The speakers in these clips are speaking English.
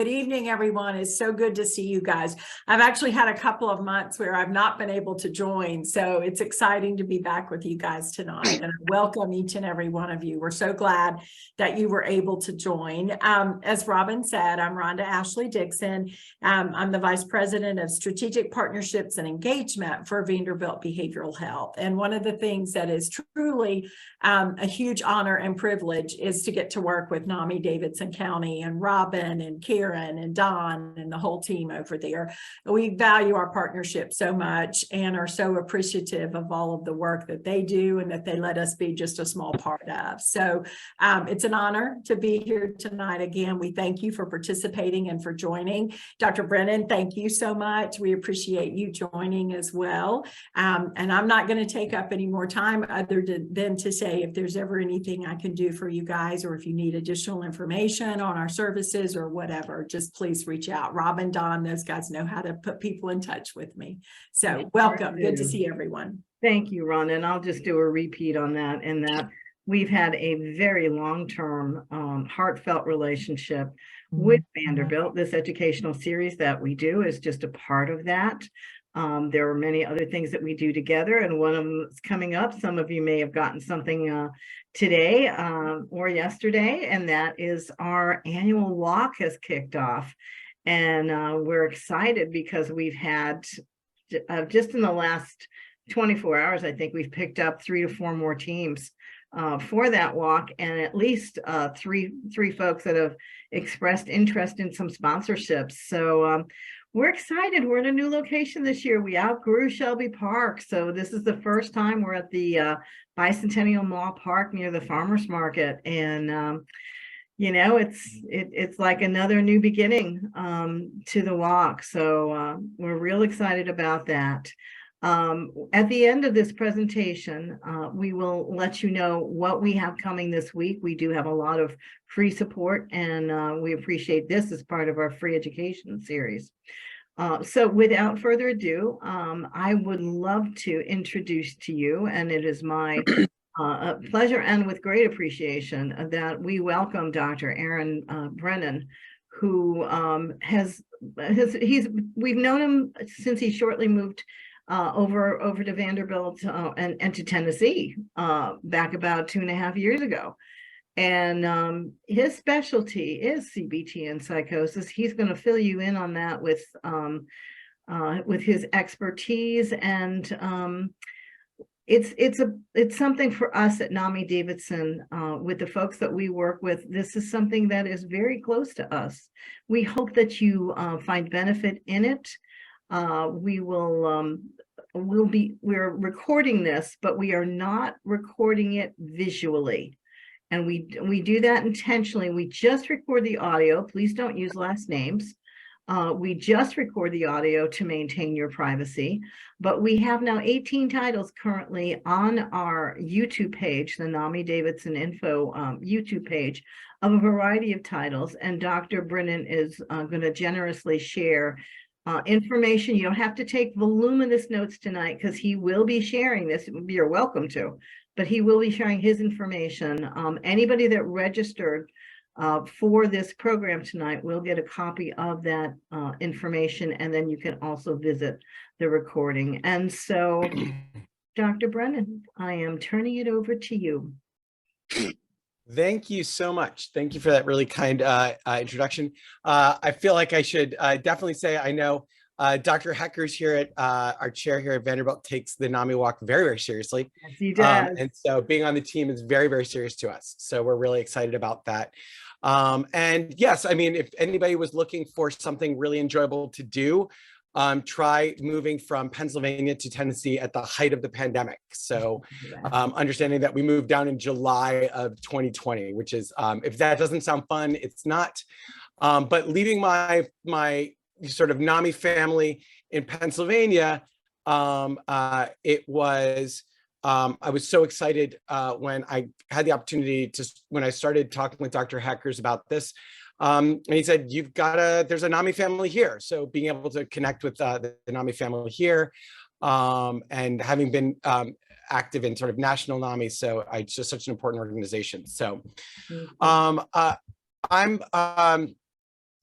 Good evening, everyone. It's so good to see you guys. I've actually had a couple of months where I've not been able to join, so it's exciting to be back with you guys tonight. And I welcome each and every one of you. We're so glad that you were able to join. As Robin said, I'm Rhonda Ashley Dixon. I'm the Vice President of Strategic Partnerships and Engagement for Vanderbilt Behavioral Health. And one of the things that is truly a huge honor and privilege is to get to work with NAMI Davidson County and Robin and Karen and Don and the whole team over there. We value our partnership so much and are so appreciative of all of the work that they do and that they let us be just a small part of. So it's an honor to be here tonight. Again, we thank you for participating and for joining. Dr. Brinen, thank you so much. We appreciate you joining as well. And I'm not going to take up any more time other than to say if there's ever anything I can do for you guys, or if you need additional information on our services or whatever, just please reach out. Robin, Don, those guys know how to put people in touch with me. So welcome. Good to see everyone. Thank you, Rhonda. And I'll just do a repeat on that, in that we've had a very long-term, heartfelt relationship with Vanderbilt. This educational series that we do is just a part of that. There are many other things that we do together, and one of them is coming up. Some of you may have gotten something today or yesterday, and that is our annual walk has kicked off. And we're excited because we've had just in the last 24 hours, I think we've picked up 3 to 4 more teams for that walk, and at least three folks that have expressed interest in some sponsorships. So we're excited. We're in a new location this year. We outgrew Shelby Park. So this is the first time we're at the Bicentennial Mall Park near the Farmers Market. And, you know, it's like another new beginning to the walk. So we're real excited about that. At the end of this presentation, we will let you know what we have coming this week. We do have a lot of free support, and we appreciate this as part of our free education series. So without further ado, I would love to introduce to you, and it is my pleasure and with great appreciation that we welcome Dr. Aaron Brinen, who we've known him since he shortly moved over to Vanderbilt and to Tennessee back about 2.5 years ago. And his specialty is CBT and psychosis. He's going to fill you in on that with his expertise. And it's something for us at NAMI Davidson, with the folks that we work with. This is something that is very close to us. We hope that you find benefit in it. We're recording this, but we are not recording it visually. And we do that intentionally. We just record the audio. Please don't use last names. We just record the audio to maintain your privacy. But we have now 18 titles currently on our YouTube page, the NAMI Davidson Info YouTube page, of a variety of titles. And Dr. Brinen is going to generously share information. You don't have to take voluminous notes tonight, because he will be sharing this. You're welcome to, but he will be sharing his information. Anybody that registered for this program tonight will get a copy of that information, and then you can also visit the recording. And so, Dr. Brinen, I am turning it over to you. Thank you so much. Thank you for that really kind introduction. I feel like I should definitely say, I know Dr. Heckers here at our chair here at Vanderbilt takes the NAMI walk very, very seriously. Yes, he does. And so being on the team is very, very serious to us. So we're really excited about that. And yes, I mean, if anybody was looking for something really enjoyable to do, try moving from Pennsylvania to Tennessee at the height of the pandemic. So understanding that we moved down in July of 2020, which is, if that doesn't sound fun, it's not. But leaving my sort of NAMI family in Pennsylvania, it was, I was so excited when I had the opportunity when I started talking with Dr. Heckers about this. And he said, there's a NAMI family here. So being able to connect with the NAMI family here, and having been active in sort of national NAMI, so it's just such an important organization. So I'm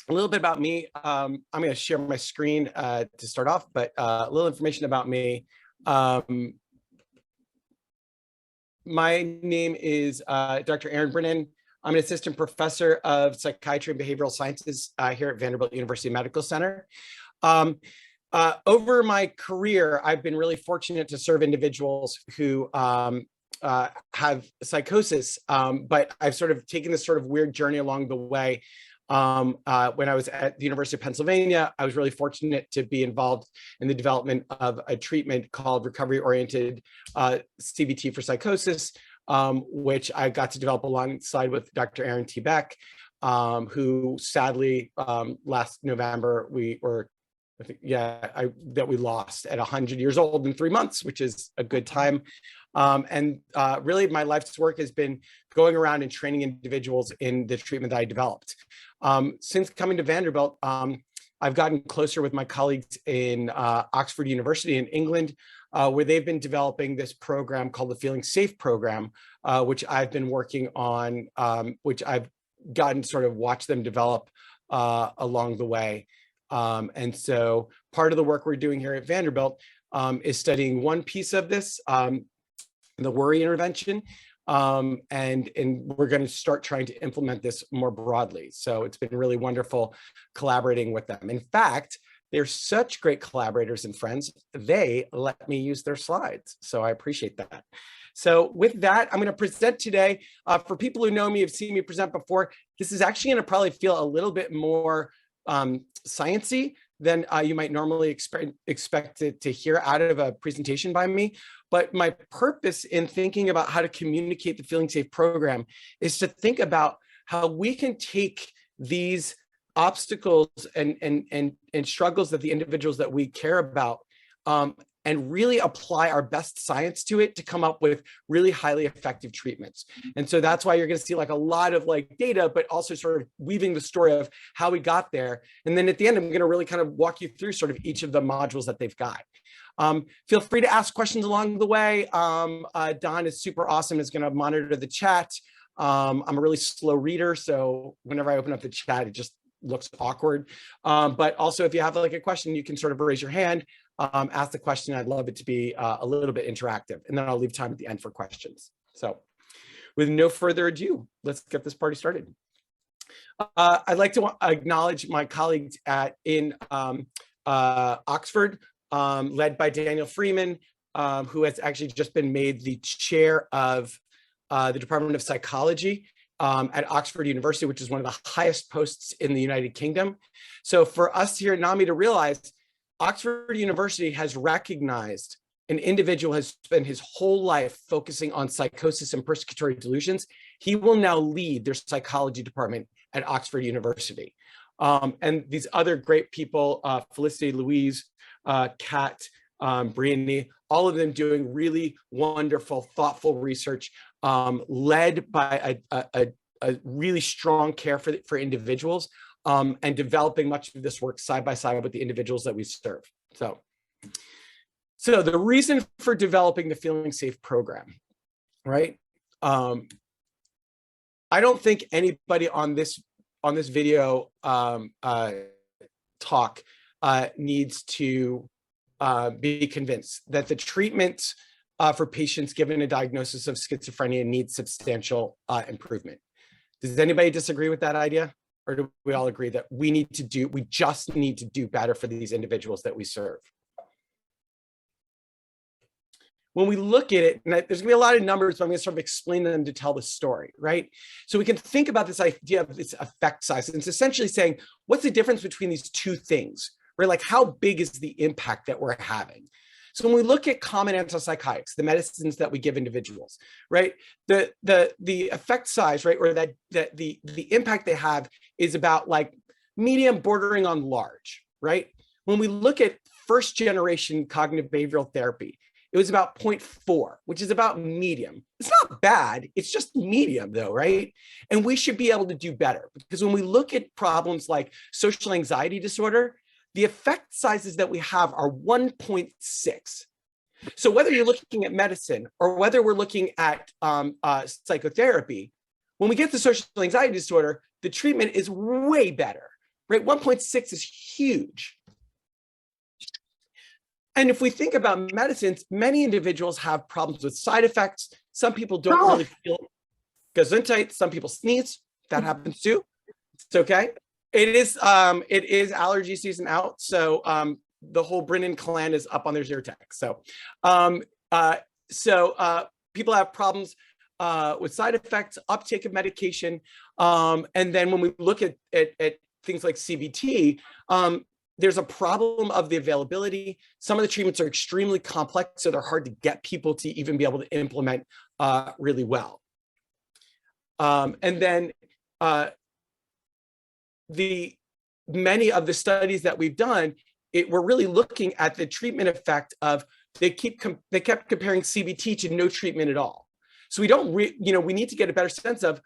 a little bit about me. I'm going to share my screen to start off, but a little information about me. My name is Dr. Aaron Brinen. I'm an assistant professor of psychiatry and behavioral sciences here at Vanderbilt University Medical Center. Over my career, I've been really fortunate to serve individuals who have psychosis, but I've sort of taken this sort of weird journey along the way. When I was at the University of Pennsylvania, I was really fortunate to be involved in the development of a treatment called recovery-oriented CBT for psychosis, which I got to develop alongside with Dr. Aaron T. Beck, who sadly last November we lost at 100 years old in 3 months, which is a good time. Really my life's work has been going around and training individuals in the treatment that I developed. Since coming to Vanderbilt, I've gotten closer with my colleagues in Oxford University in England, where they've been developing this program called the Feeling Safe program, which I've been working on, which I've gotten to sort of watch them develop along the way. And so part of the work we're doing here at Vanderbilt is studying one piece of this, the worry intervention, and we're going to start trying to implement this more broadly. So it's been really wonderful collaborating with them. In fact, they're such great collaborators and friends, they let me use their slides. So I appreciate that. So with that, I'm going to present today. For people who know me, have seen me present before, this is actually going to probably feel a little bit more sciencey than you might normally expect to hear out of a presentation by me. But my purpose in thinking about how to communicate the Feeling Safe program is to think about how we can take these obstacles and struggles that the individuals that we care about and really apply our best science to it to come up with really highly effective treatments. And so that's why you're going to see like a lot of like data, but also sort of weaving the story of how we got there. And then at the end, I'm going to really kind of walk you through sort of each of the modules that they've got. Feel free to ask questions along the way. Don is super awesome, is going to monitor the chat. I'm a really slow reader, so whenever I open up the chat, it just looks awkward. But also if you have like a question, you can sort of raise your hand, ask the question. I'd love it to be a little bit interactive, and then I'll leave time at the end for questions. So with no further ado, let's get this party started. I'd like to acknowledge my colleagues in Oxford, led by Daniel Freeman, who has actually just been made the chair of the Department of Psychology at Oxford University, which is one of the highest posts in the United Kingdom. So for us here at NAMI to realize, Oxford University has recognized an individual has spent his whole life focusing on psychosis and persecutory delusions. He will now lead their psychology department at Oxford University. And these other great people, Felicity, Louise, Kat, Brinen, all of them doing really wonderful, thoughtful research, led by a really strong care for individuals, and developing much of this work side by side with the individuals that we serve. So the reason for developing the Feeling Safe program, right? I don't think anybody on this video talk needs to be convinced that the treatment for patients given a diagnosis of schizophrenia needs substantial improvement. Does anybody disagree with that idea? Or do we all agree that we just need to do better for these individuals that we serve? When we look at it, and there's gonna be a lot of numbers, but I'm gonna sort of explain them to tell the story, right? So we can think about this idea of this effect size. And it's essentially saying, what's the difference between these two things, right? Like how big is the impact that we're having? So when we look at common antipsychotics, the medicines that we give individuals, right? The effect size, right? Or the impact they have is about like medium bordering on large, right? When we look at first generation cognitive behavioral therapy, it was about 0.4, which is about medium. It's not bad, it's just medium though, right? And we should be able to do better, because when we look at problems like social anxiety disorder, the effect sizes that we have are 1.6. So whether you're looking at medicine or whether we're looking at psychotherapy, when we get to social anxiety disorder, the treatment is way better, right? 1.6 is huge. And if we think about medicines, many individuals have problems with side effects. Some people don't really feel gesundheit. Some people sneeze. That happens too. It's okay. It is allergy season out. So the whole Brinen clan is up on their Zyrtec. So people have problems with side effects, uptake of medication. And then when we look at things like CBT, there's a problem of the availability. Some of the treatments are extremely complex, so they're hard to get people to even be able to implement really well. And then many of the studies that we've done, we're really looking at the treatment effect of, they kept comparing CBT to no treatment at all. So we don't, we need to get a better sense of,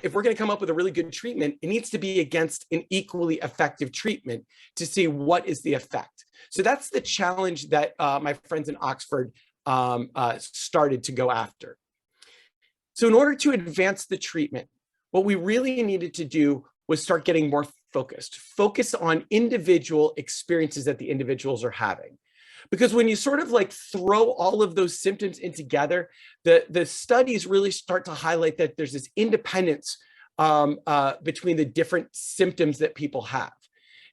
if we're going to come up with a really good treatment, it needs to be against an equally effective treatment to see what is the effect. So that's the challenge that my friends in Oxford started to go after. So in order to advance the treatment, what we really needed to do was start getting more focused on individual experiences that the individuals are having. Because when you sort of like throw all of those symptoms in together, the studies really start to highlight that there's this independence between the different symptoms that people have.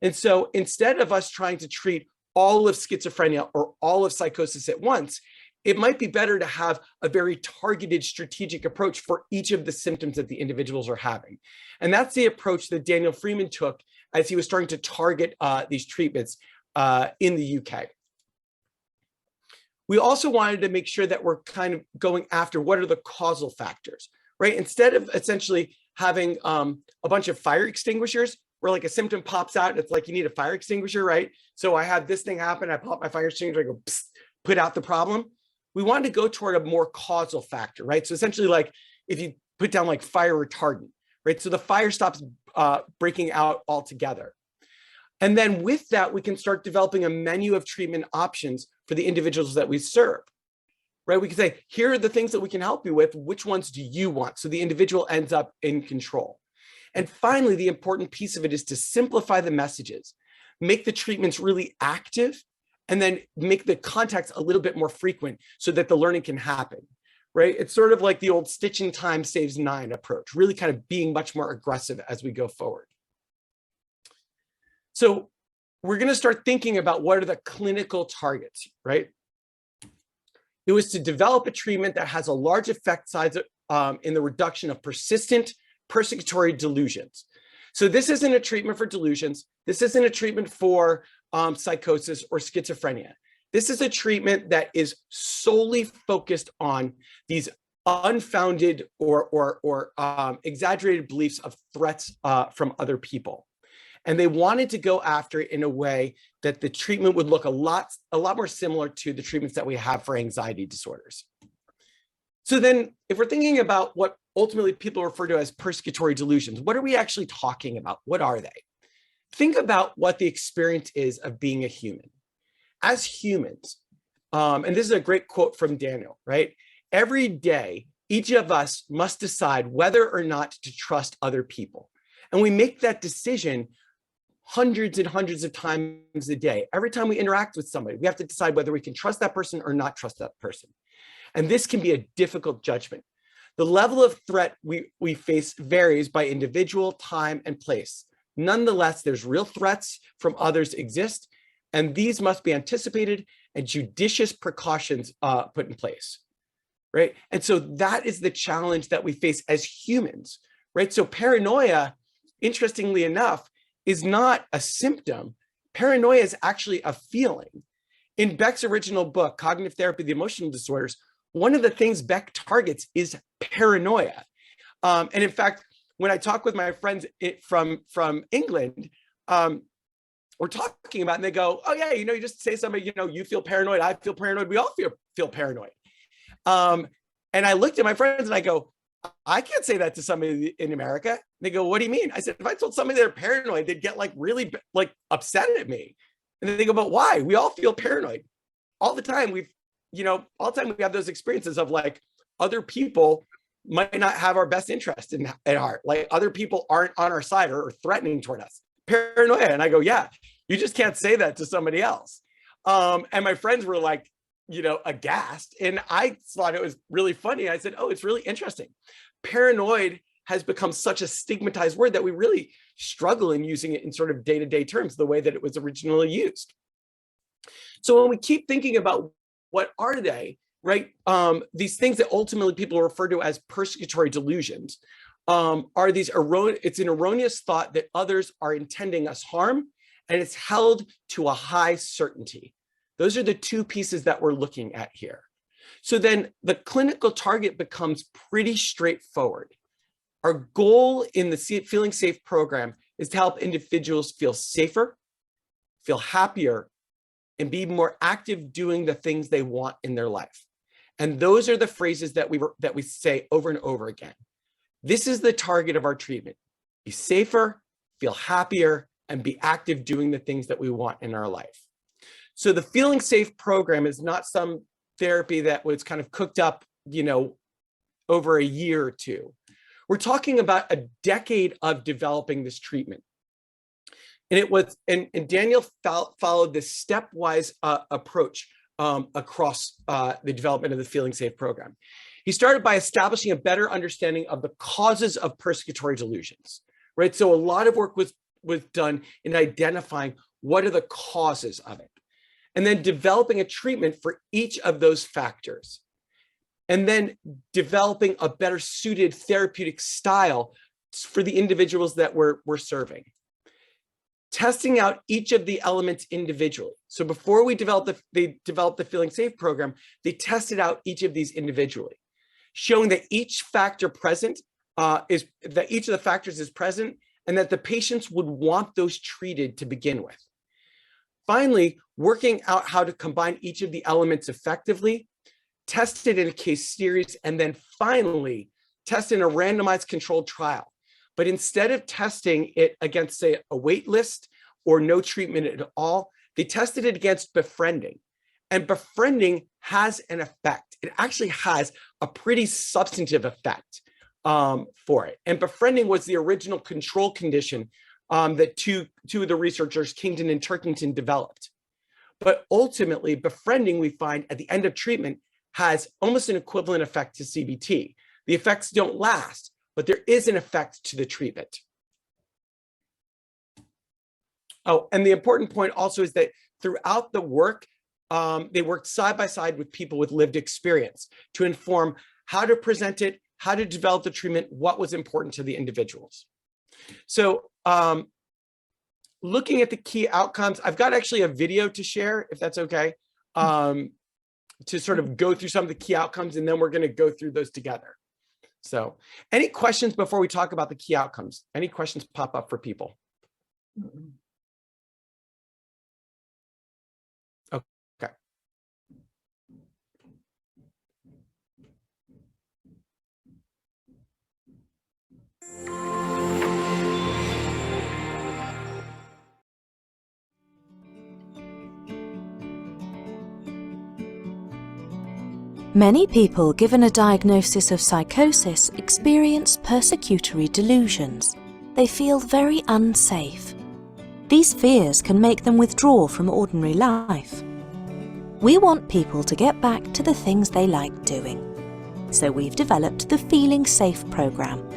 And so instead of us trying to treat all of schizophrenia or all of psychosis at once, it might be better to have a very targeted strategic approach for each of the symptoms that the individuals are having. And that's the approach that Daniel Freeman took as he was starting to target these treatments in the UK. We also wanted to make sure that we're kind of going after what are the causal factors, right? Instead of essentially having a bunch of fire extinguishers where like a symptom pops out and it's like you need a fire extinguisher, right? So I had this thing happen, I pop my fire extinguisher, I go psst, put out the problem. We wanted to go toward a more causal factor, right? So essentially like if you put down like fire retardant, right? So the fire stops breaking out altogether. And then with that, we can start developing a menu of treatment options for the individuals that we serve, right? We can say, here are the things that we can help you with. Which ones do you want? So the individual ends up in control. And finally, the important piece of it is to simplify the messages, make the treatments really active, and then make the contacts a little bit more frequent so that the learning can happen, right? It's sort of like the old stitching time saves 9 approach, really kind of being much more aggressive as we go forward. So we're going to start thinking about what are the clinical targets, right? It was to develop a treatment that has a large effect size in the reduction of persistent persecutory delusions. So this isn't a treatment for delusions. This isn't a treatment for psychosis or schizophrenia. This is a treatment that is solely focused on these unfounded or exaggerated beliefs of threats from other people. And they wanted to go after it in a way that the treatment would look a lot more similar to the treatments that we have for anxiety disorders. So then if we're thinking about what ultimately people refer to as persecutory delusions, what are we actually talking about? What are they? Think about what the experience is of being a human. As humans, and this is a great quote from Daniel, right? Every day, each of us must decide whether or not to trust other people. And we make that decision hundreds and hundreds of times a day. Every time we interact with somebody, we have to decide whether we can trust that person or not trust that person. And this can be a difficult judgment. The level of threat we face varies by individual, time, and place. Nonetheless, there's real threats from others exist, and these must be anticipated and judicious precautions put in place, right? And so that is the challenge that we face as humans, right? So paranoia, interestingly enough, is not a symptom. Paranoia is actually a feeling. In Beck's original book, Cognitive Therapy, the Emotional Disorders, one of the things Beck targets is paranoia. And in fact, when I talk with my friends from England, we're talking about it and they go, oh yeah, you just say somebody, you feel paranoid, I feel paranoid, we all feel paranoid. And I looked at my friends and I go, I can't say that to somebody in America. They go, what do you mean? I said, if I told somebody they're paranoid, they'd get really upset at me. And then they go, but why? We all feel paranoid all the time. All the time we have those experiences of other people might not have our best interest at heart. Like other people aren't on our side or threatening toward us. paranoia. And I go, yeah, you just can't say that to somebody else. And my friends were like, aghast. And I thought it was really funny. I said, oh, it's really interesting. Paranoid has become such a stigmatized word that we really struggle in using it in sort of day-to-day terms, the way that it was originally used. So when we keep thinking about what are they, right? These things that ultimately people refer to as persecutory delusions are these it's an erroneous thought that others are intending us harm, and it's held to a high certainty. Those are the two pieces that we're looking at here. So then the clinical target becomes pretty straightforward. Our goal in the Feeling Safe program is to help individuals feel safer, feel happier, and be more active doing the things they want in their life. And those are the phrases that we say over and over again. This is the target of our treatment. Be safer, feel happier, and be active doing the things that we want in our life. So the Feeling Safe program is not some therapy that was kind of cooked up, over a year or two. We're talking about a decade of developing this treatment. And Daniel followed this stepwise approach across the development of the Feeling Safe program. He started by establishing a better understanding of the causes of persecutory delusions, right? So a lot of work was done in identifying what are the causes of it, and then developing a treatment for each of those factors, and then developing a better suited therapeutic style for the individuals that we're serving. Testing out each of the elements individually. So before they developed the Feeling Safe program, they tested out each of these individually, showing that each factor present each of the factors is present, and that the patients would want those treated to begin with. Finally, working out how to combine each of the elements effectively, tested in a case series, and then finally tested in a randomized controlled trial. But instead of testing it against, say, a wait list or no treatment at all, they tested it against befriending. And befriending has an effect. It actually has a pretty substantive effect for it. And befriending was the original control condition that two of the researchers, Kingdon and Turkington, developed. But ultimately, befriending, we find at the end of treatment, has almost an equivalent effect to CBT. The effects don't last, but there is an effect to the treatment. Oh, and the important point also is that throughout the work, they worked side by side with people with lived experience to inform how to present it, how to develop the treatment, what was important to the individuals. So looking at the key outcomes, I've got actually a video to share, if that's okay, to sort of go through some of the key outcomes, and then we're going to go through those together. So any questions before we talk about the key outcomes? Any questions pop up for people? Okay. Many people given a diagnosis of psychosis experience persecutory delusions. They feel very unsafe. These fears can make them withdraw from ordinary life. We want people to get back to the things they like doing. So we've developed the Feeling Safe program,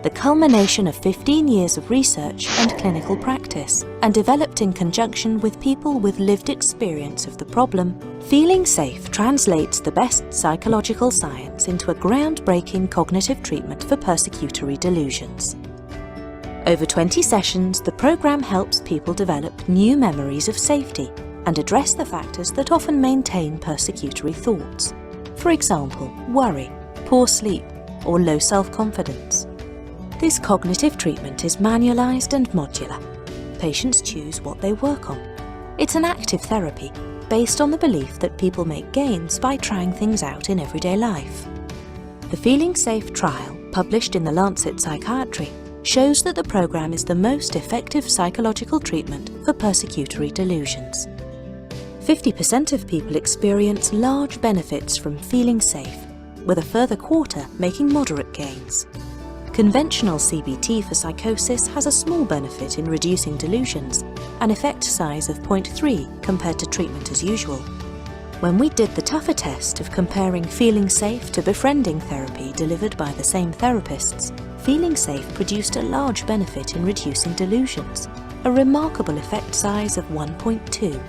the culmination of 15 years of research and clinical practice, and developed in conjunction with people with lived experience of the problem. Feeling Safe translates the best psychological science into a groundbreaking cognitive treatment for persecutory delusions. Over 20 sessions, the program helps people develop new memories of safety and address the factors that often maintain persecutory thoughts. For example, worry, poor sleep, or low self-confidence. This cognitive treatment is manualized and modular. Patients choose what they work on. It's an active therapy based on the belief that people make gains by trying things out in everyday life. The Feeling Safe trial, published in the Lancet Psychiatry, shows that the program is the most effective psychological treatment for persecutory delusions. 50% of people experience large benefits from feeling safe, with a further quarter making moderate gains. Conventional CBT for psychosis has a small benefit in reducing delusions, an effect size of 0.3 compared to treatment as usual. When we did the tougher test of comparing feeling safe to befriending therapy delivered by the same therapists, feeling safe produced a large benefit in reducing delusions, a remarkable effect size of 1.2.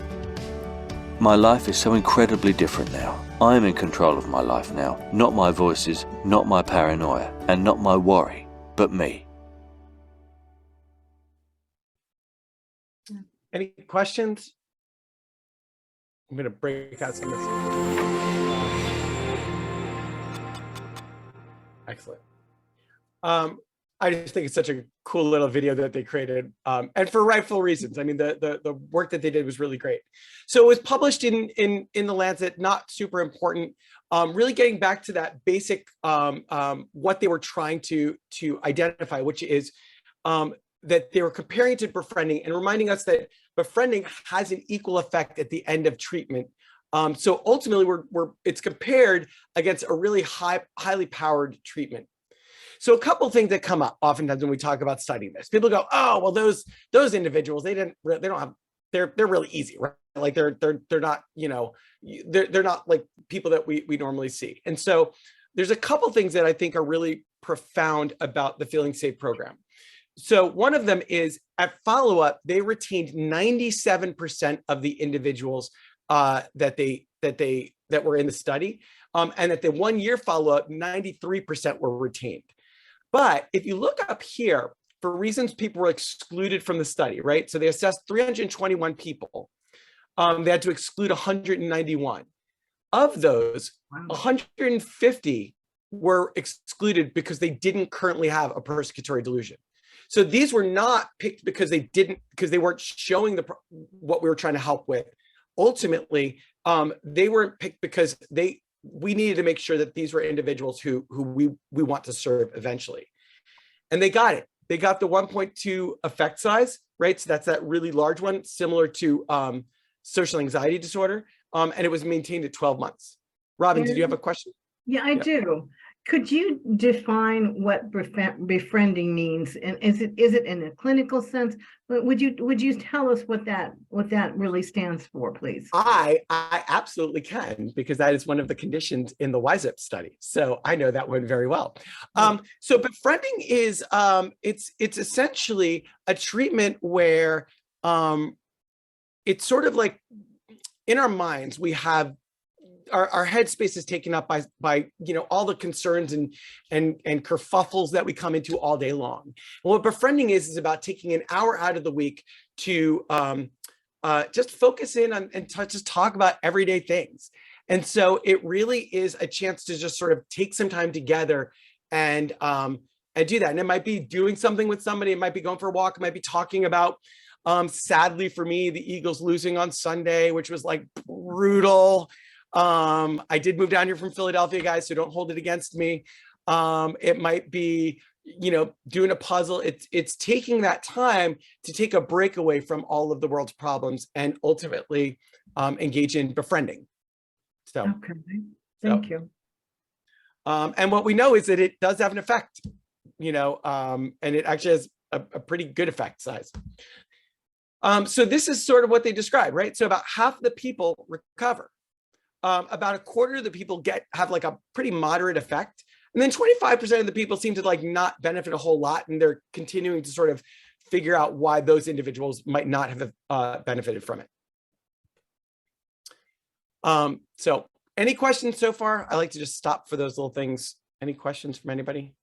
My life is so incredibly different now. I am in control of my life now, not my voices, not my paranoia, and not my worry, but me. Any questions? I'm going to break out some of this. Excellent. I just think it's such a cool little video that they created, and for rightful reasons. I mean, the work that they did was really great. So it was published in the Lancet, not super important, really getting back to that basic, what they were trying to identify, which is that they were comparing it to befriending and reminding us that befriending has an equal effect at the end of treatment. So ultimately, it's compared against a really highly powered treatment. So a couple things that come up oftentimes when we talk about studying this, people go, "Oh, well, those individuals, they're really easy, right? Like they're not, you know, they're not like people that we normally see." And so there's a couple things that I think are really profound about the Feeling Safe program. So one of them is at follow-up, they retained 97% of the individuals that were in the study, and at the 1 year follow-up, 93% were retained. But if you look up here, for reasons people were excluded from the study, right? So they assessed 321 people. They had to exclude 191. Of those, 150 were excluded because they didn't currently have a persecutory delusion. So these were not picked because they weren't showing what we were trying to help with. Ultimately, they weren't picked because we needed to make sure that these were individuals who we want to serve eventually. And they got it. They got the 1.2 effect size, right? So that's that really large one, similar to social anxiety disorder. And it was maintained at 12 months. Robin, did you have a question? Yeah, I do. Could you define what befriending means? And is it in a clinical sense? Would you tell us what that really stands for, please? I absolutely can, because that is one of the conditions in the WISEP study. So I know that one very well. So befriending is it's essentially a treatment where it's sort of like in our minds we have our headspace is taken up by you know, all the concerns and kerfuffles that we come into all day long. And what befriending is about taking an hour out of the week to just focus in on and just talk about everyday things. And so it really is a chance to just sort of take some time together and do that. And it might be doing something with somebody. It might be going for a walk. It might be talking about, sadly for me, the Eagles losing on Sunday, which was like brutal. I did move down here from Philadelphia, guys, so don't hold it against me. It might be, you know, doing a puzzle. It's taking that time to take a break away from all of the world's problems and ultimately engage in befriending. So, okay, thank you. And what we know is that it does have an effect, you know, and it actually has a pretty good effect size. So this is sort of what they describe, right? So about half the people recover. About a quarter of the people have like a pretty moderate effect. And then 25% of the people seem to like not benefit a whole lot. And they're continuing to sort of figure out why those individuals might not have benefited from it. So any questions so far? I like to just stop for those little things. Any questions from anybody?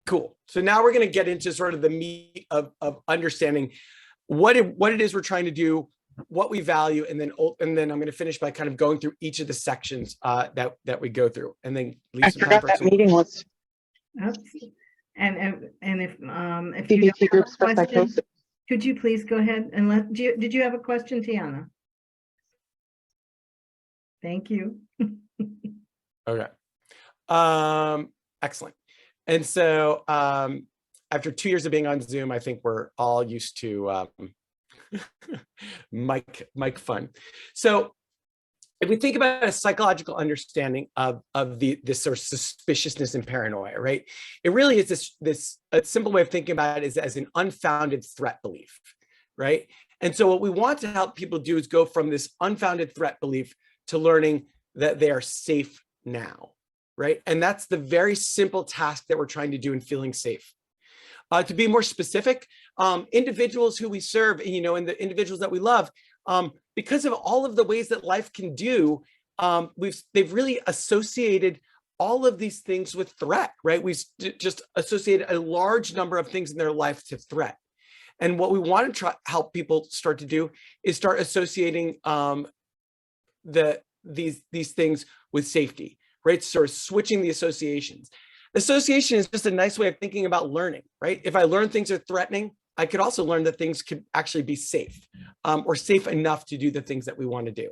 Cool. So now we're going to get into sort of the meat of understanding what it is we're trying to do, what we value, and then I'm going to finish by kind of going through each of the sections that we go through, and then leave some time for that meeting was Oops. And if CBT groups for psychosis. could you please go ahead and did you have a question, Tiana? Thank you. Okay. Excellent. And so after 2 years of being on Zoom, I think we're all used to mic fun. So if we think about a psychological understanding of this sort of suspiciousness and paranoia, right? It really is a simple way of thinking about it is as an unfounded threat belief, right? And so what we want to help people do is go from this unfounded threat belief to learning that they are safe now, right? And that's the very simple task that we're trying to do in feeling safe. To be more specific, individuals who we serve, and the individuals that we love, because of all of the ways that life can do, they've really associated all of these things with threat, right? We've just associated a large number of things in their life to threat. And what we want to help people start to do is start associating these things with safety, right? Sort of switching the associations. Association is just a nice way of thinking about learning, right? If I learn things are threatening, I could also learn that things could actually be safe, or safe enough to do the things that we want to do.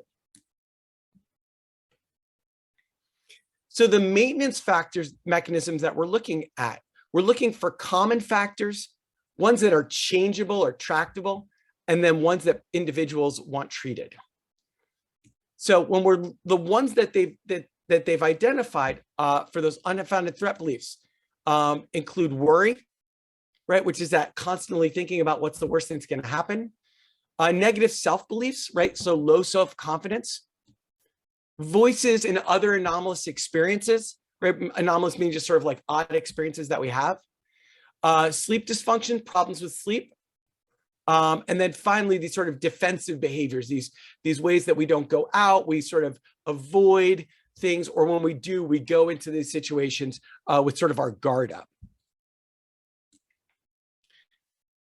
So the maintenance factors mechanisms that we're looking at, we're looking for common factors, ones that are changeable or tractable, and then ones that individuals want treated. So when we're the ones that they've identified for those unfounded threat beliefs include worry, right? Which is that constantly thinking about what's the worst thing that's going to happen. Negative self-beliefs, right? So low self-confidence. Voices and other anomalous experiences, right? Anomalous means just sort of like odd experiences that we have. Sleep dysfunction, problems with sleep. And then finally, these sort of defensive behaviors, these ways that we don't go out, we sort of avoid things, or when we do, we go into these situations with sort of our guard up.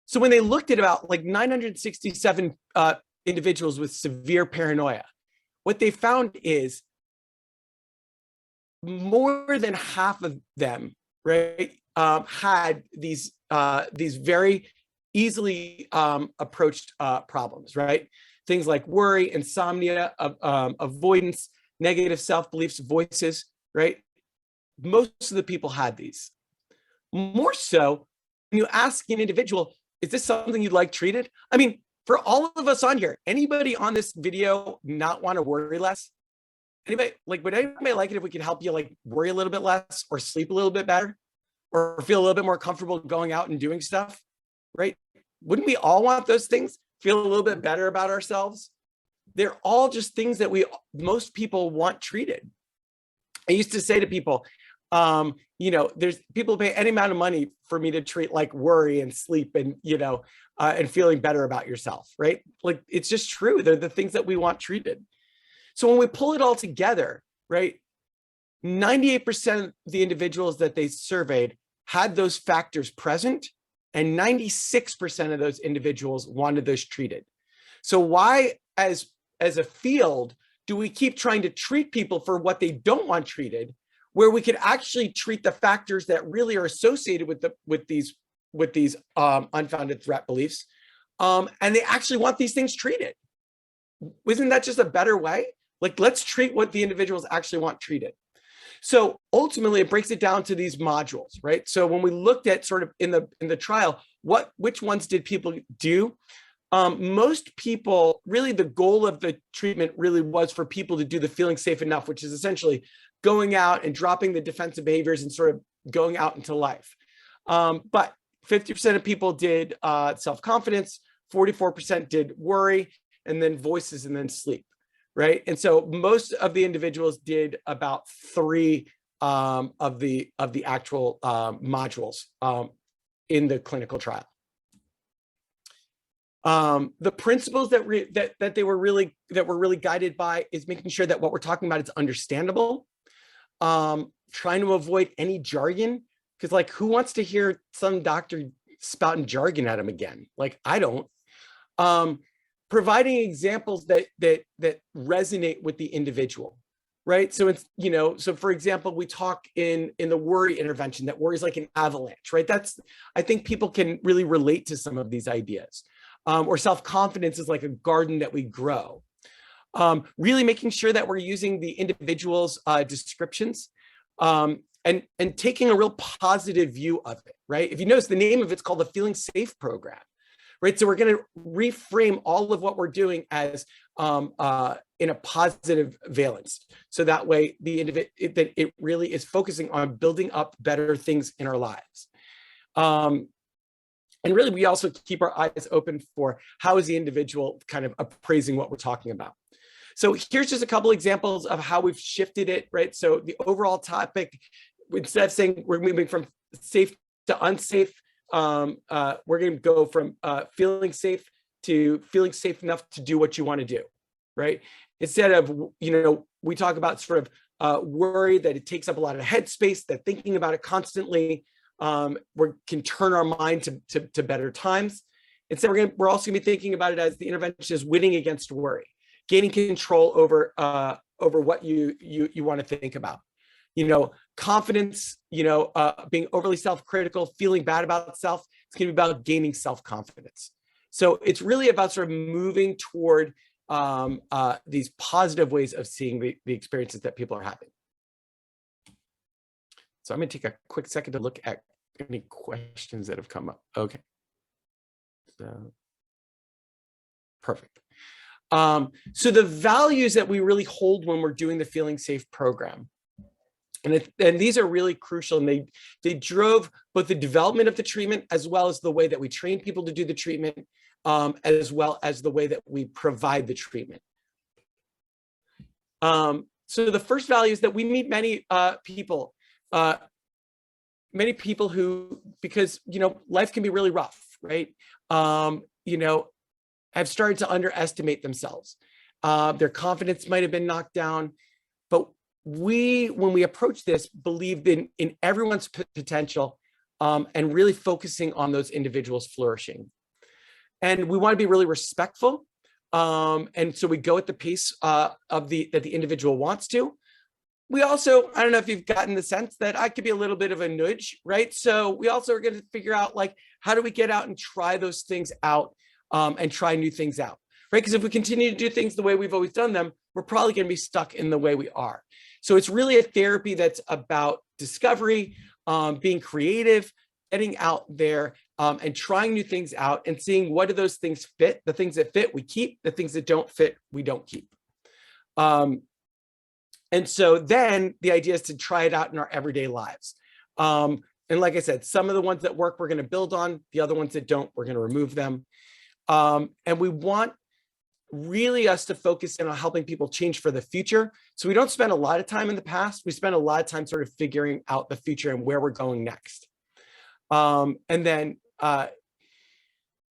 So when they looked at about like 967 individuals with severe paranoia, what they found is more than half of them, right, had these very easily approached problems, right? Things like worry, insomnia, avoidance, negative self-beliefs, voices, right? Most of the people had these. More so, when you ask an individual, is this something you'd like treated? I mean, for all of us on here, anybody on this video not want to worry less? Anybody, like, would anybody like it if we could help you like worry a little bit less, or sleep a little bit better, or feel a little bit more comfortable going out and doing stuff, right? Wouldn't we all want those things? Feel a little bit better about ourselves? They're all just things that most people want treated. I used to say to people, there's people pay any amount of money for me to treat like worry and sleep and, and feeling better about yourself, right? Like, it's just true. They're the things that we want treated. So when we pull it all together, right, 98% of the individuals that they surveyed had those factors present, and 96% of those individuals wanted those treated. So why, as a field, do we keep trying to treat people for what they don't want treated, where we could actually treat the factors that really are associated with these unfounded threat beliefs, and they actually want these things treated? Isn't that just a better way? Like, let's treat what the individuals actually want treated. So ultimately, it breaks it down to these modules, right? So when we looked at sort of in the trial, which ones did people do? Most people, really the goal of the treatment really was for people to do the feeling safe enough, which is essentially going out and dropping the defensive behaviors and sort of going out into life. But 50% of people did self-confidence, 44% did worry, and then voices, and then sleep, right? And so most of the individuals did about 3 of the actual modules in the clinical trial. The principles that were really guided by is making sure that what we're talking about is understandable, trying to avoid any jargon, because like, who wants to hear some doctor spouting jargon at them again? Like, I don't. Providing examples that resonate with the individual, right? So it's, so for example, we talk in the worry intervention that worry is like an avalanche, right? I think people can really relate to some of these ideas. Or self-confidence is like a garden that we grow. Really making sure that we're using the individual's descriptions and taking a real positive view of it, right? If you notice, the name of it's called the Feeling Safe program, right? So we're going to reframe all of what we're doing as in a positive valence. So that way it really is focusing on building up better things in our lives. And really, we also keep our eyes open for how is the individual kind of appraising what we're talking about. So here's just a couple examples of how we've shifted it, right? So the overall topic, instead of saying we're moving from safe to unsafe, we're going to go from feeling safe to feeling safe enough to do what you want to do, right? Instead of, we talk about sort of worry that it takes up a lot of headspace, that thinking about it constantly, we can turn our mind to better times. Instead, we're also going to be thinking about it as the intervention is winning against worry, gaining control over what you want to think about. Confidence, being overly self-critical, feeling bad about self. It's going to be about gaining self-confidence. So it's really about sort of moving toward these positive ways of seeing the experiences that people are having. So I'm going to take a quick second to look at any questions that have come up. Okay. So, perfect. So the values that we really hold when we're doing the Feeling Safe program, and these are really crucial, and they drove both the development of the treatment as well as the way that we train people to do the treatment, as well as the way that we provide the treatment. So the first value is that we meet many people who, because, life can be really rough, right? Have started to underestimate themselves. Their confidence might have been knocked down, but when we approach this, believed in everyone's potential, and really focusing on those individuals flourishing. And we want to be really respectful. And so we go at the pace that the individual wants to. We also, I don't know if you've gotten the sense that I could be a little bit of a nudge, right? So we also are going to figure out, like, how do we get out and try those things out, and try new things out, right? Because if we continue to do things the way we've always done them, we're probably going to be stuck in the way we are. So it's really a therapy that's about discovery, being creative, getting out there, and trying new things out and seeing what do those things fit. The things that fit, we keep. The things that don't fit, we don't keep. And so then the idea is to try it out in our everyday lives. And like I said, some of the ones that work, we're going to build on. The other ones that don't, we're going to remove them. And we want really us to focus in on helping people change for the future. So we don't spend a lot of time in the past. We spend a lot of time sort of figuring out the future and where we're going next. And then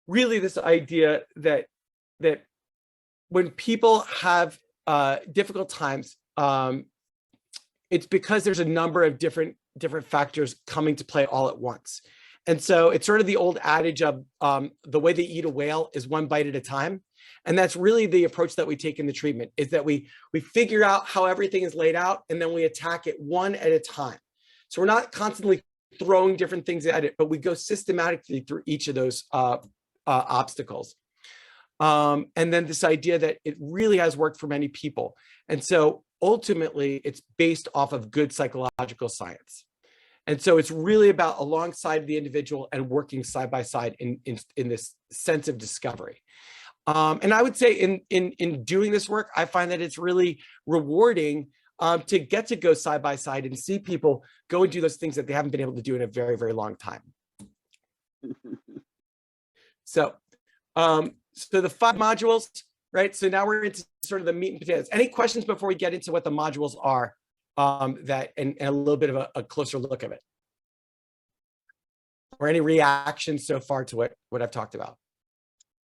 really this idea that when people have difficult times, it's because there's a number of different factors coming to play all at once. And so it's sort of the old adage of the way they eat a whale is one bite at a time. And that's really the approach that we take in the treatment, is that we figure out how everything is laid out, and then we attack it one at a time. So we're not constantly throwing different things at it, but we go systematically through each of those obstacles. And then this idea that it really has worked for many people. And so ultimately, it's based off of good psychological science. And so it's really about alongside the individual and working side by side in this sense of discovery. And I would say in doing this work, I find that it's really rewarding to get to go side by side and see people go and do those things that they haven't been able to do in a very, very long time. So, so the 5 modules, right? So now we're into sort of the meat and potatoes. Any questions before we get into what the modules are, and a little bit of a closer look of it? Or any reactions so far to what I've talked about?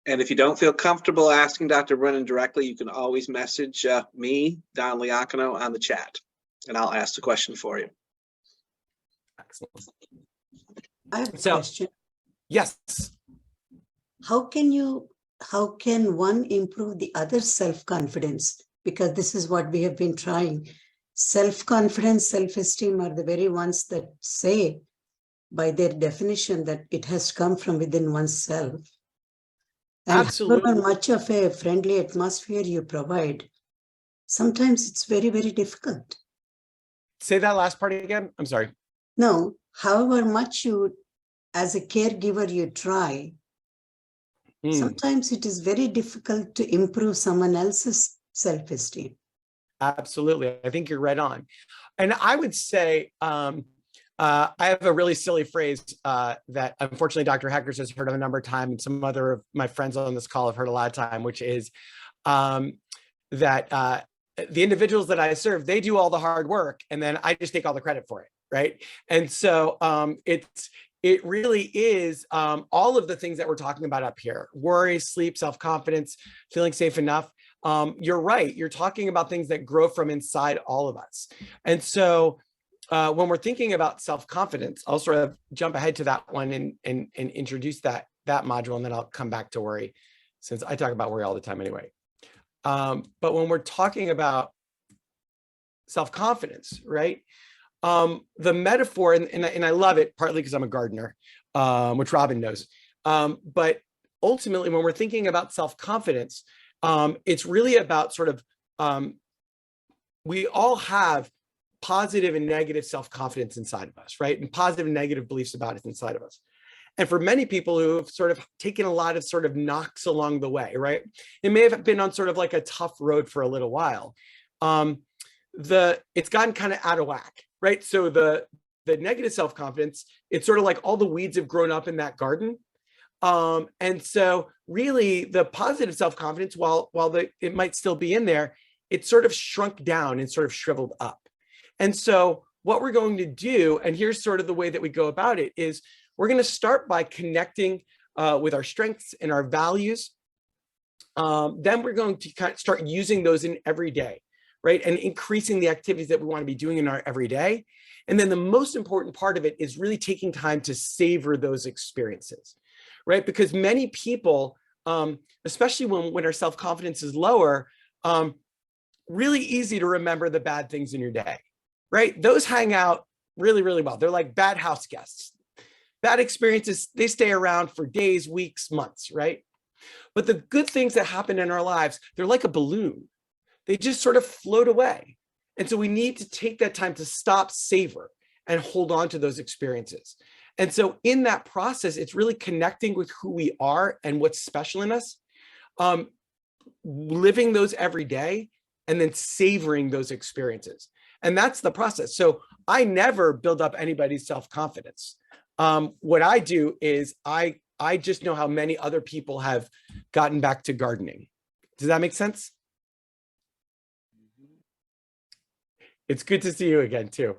And if you don't feel comfortable asking Dr. Brinen directly, you can always message me, Don Liacono, on the chat, and I'll ask the question for you. Excellent. I have a question. Yes. How can one improve the other self-confidence? Because this is what we have been trying. Self-confidence, self-esteem are the very ones that say, by their definition, that it has come from within oneself. And absolutely. However much of a friendly atmosphere you provide, sometimes it's very, very difficult. Say that last part again. I'm sorry. No, however much you, as a caregiver, you try, Sometimes it is very difficult to improve someone else's self-esteem. Absolutely. I think you're right on. And I would say, I have a really silly phrase that unfortunately Dr. Hackers has heard of a number of times, and some other of my friends on this call have heard a lot of time, which is that the individuals that I serve, they do all the hard work, and then I just take all the credit for it, right? And so it really is all of the things that we're talking about up here: worry, sleep, self-confidence, feeling safe enough. You're right. You're talking about things that grow from inside all of us. And so when we're thinking about self-confidence, I'll sort of jump ahead to that one and introduce that module, and then I'll come back to worry, since I talk about worry all the time anyway. But when we're talking about self-confidence, right? The metaphor, and I love it partly because I'm a gardener, which Robin knows. But ultimately, when we're thinking about self-confidence, it's really about sort of, we all have positive and negative self-confidence inside of us, right? And positive and negative beliefs about it inside of us. And for many people who have sort of taken a lot of sort of knocks along the way, right? It may have been on sort of like a tough road for a little while. It's gotten kind of out of whack, right? So the negative self-confidence, it's sort of like all the weeds have grown up in that garden. And so really the positive self-confidence, while it might still be in there, it's sort of shrunk down and sort of shriveled up. And so what we're going to do, and here's sort of the way that we go about it, is we're going to start by connecting with our strengths and our values. Then we're going to kind of start using those in every day, right? And increasing the activities that we want to be doing in our everyday. And then the most important part of it is really taking time to savor those experiences, right? Because many people, especially when our self-confidence is lower, really easy to remember the bad things in your day, right? Those hang out really, really well. They're like bad house guests. Bad experiences, they stay around for days, weeks, months, right? But the good things that happen in our lives, they're like a balloon. They just sort of float away. And so we need to take that time to stop, savor, and hold on to those experiences. And so in that process, it's really connecting with who we are and what's special in us, living those every day, and then savoring those experiences. And that's the process. So I never build up anybody's self-confidence. What I do is I just know how many other people have gotten back to gardening. Does that make sense? It's good to see you again too.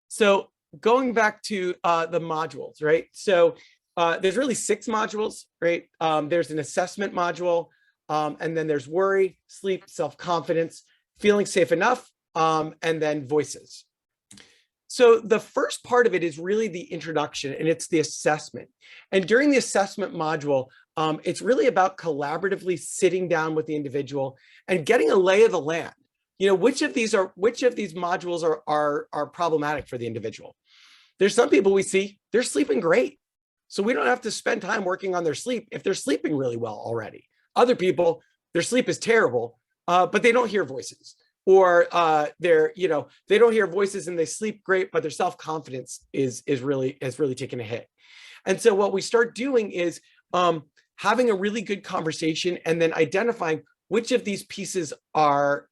So going back to the modules, right? So there's really 6 modules, right? There's an assessment module, and then there's worry, sleep, self-confidence, feeling safe enough, and then voices. So the first part of it is really the introduction, and it's the assessment. And during the assessment module, it's really about collaboratively sitting down with the individual and getting a lay of the land. You know, which of these modules are problematic for the individual. There's some people we see, they're sleeping great. So we don't have to spend time working on their sleep if they're sleeping really well already. Other people, their sleep is terrible, but they don't hear voices. Or they don't hear voices and they sleep great, but their self-confidence is really taking a hit. And so what we start doing is having a really good conversation and then identifying which of these pieces are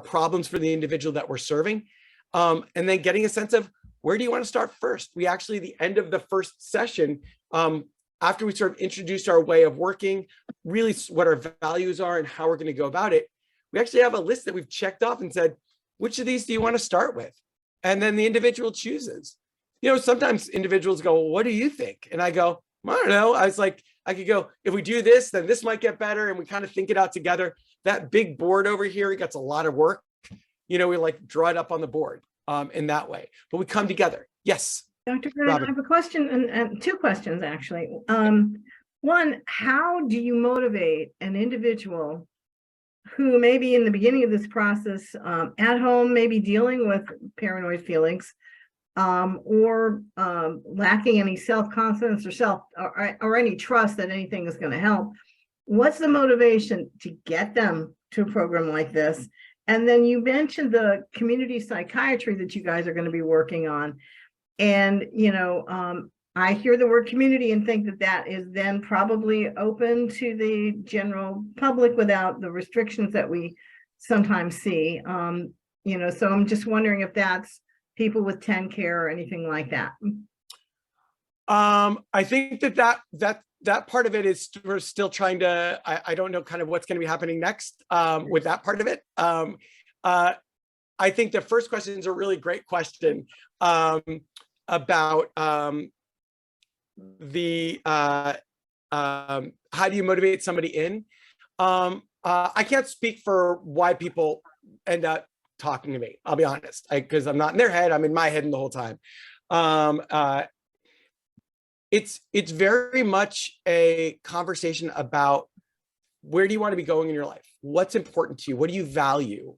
problems for the individual that we're serving, and then getting a sense of where do you want to start first. We actually, at the end of the first session, after we sort of introduced our way of working, really what our values are and how we're going to go about it, we actually have a list that we've checked off and said, which of these do you want to start with? And then the individual chooses. You know, sometimes individuals go, well, what do you think? And I go, I don't know. I was like, I could go, if we do this, then this might get better. And we kind of think it out together. That big board over here, it gets a lot of work. You know, we like draw it up on the board in that way, but we come together. Yes. Dr. Brinen, I have a question and 2 questions actually. One, how do you motivate an individual who maybe in the beginning of this process at home, maybe dealing with paranoid feelings or lacking any self-confidence or any trust that anything is going to help? What's the motivation to get them to a program like this? And then you mentioned the community psychiatry that you guys are going to be working on. And, you know, I hear the word community and think that that is then probably open to the general public without the restrictions that we sometimes see. You know, so I'm just wondering if that's people with 10 care or anything like that. I think that part of it is we're still trying to, I don't know kind of what's going to be happening next with that part of it. I think the first question is a really great question about how do you motivate somebody in? I can't speak for why people end up talking to me, I'll be honest, because I'm not in their head, I'm in my head the whole time. It's very much a conversation about where do you want to be going in your life? What's important to you? What do you value?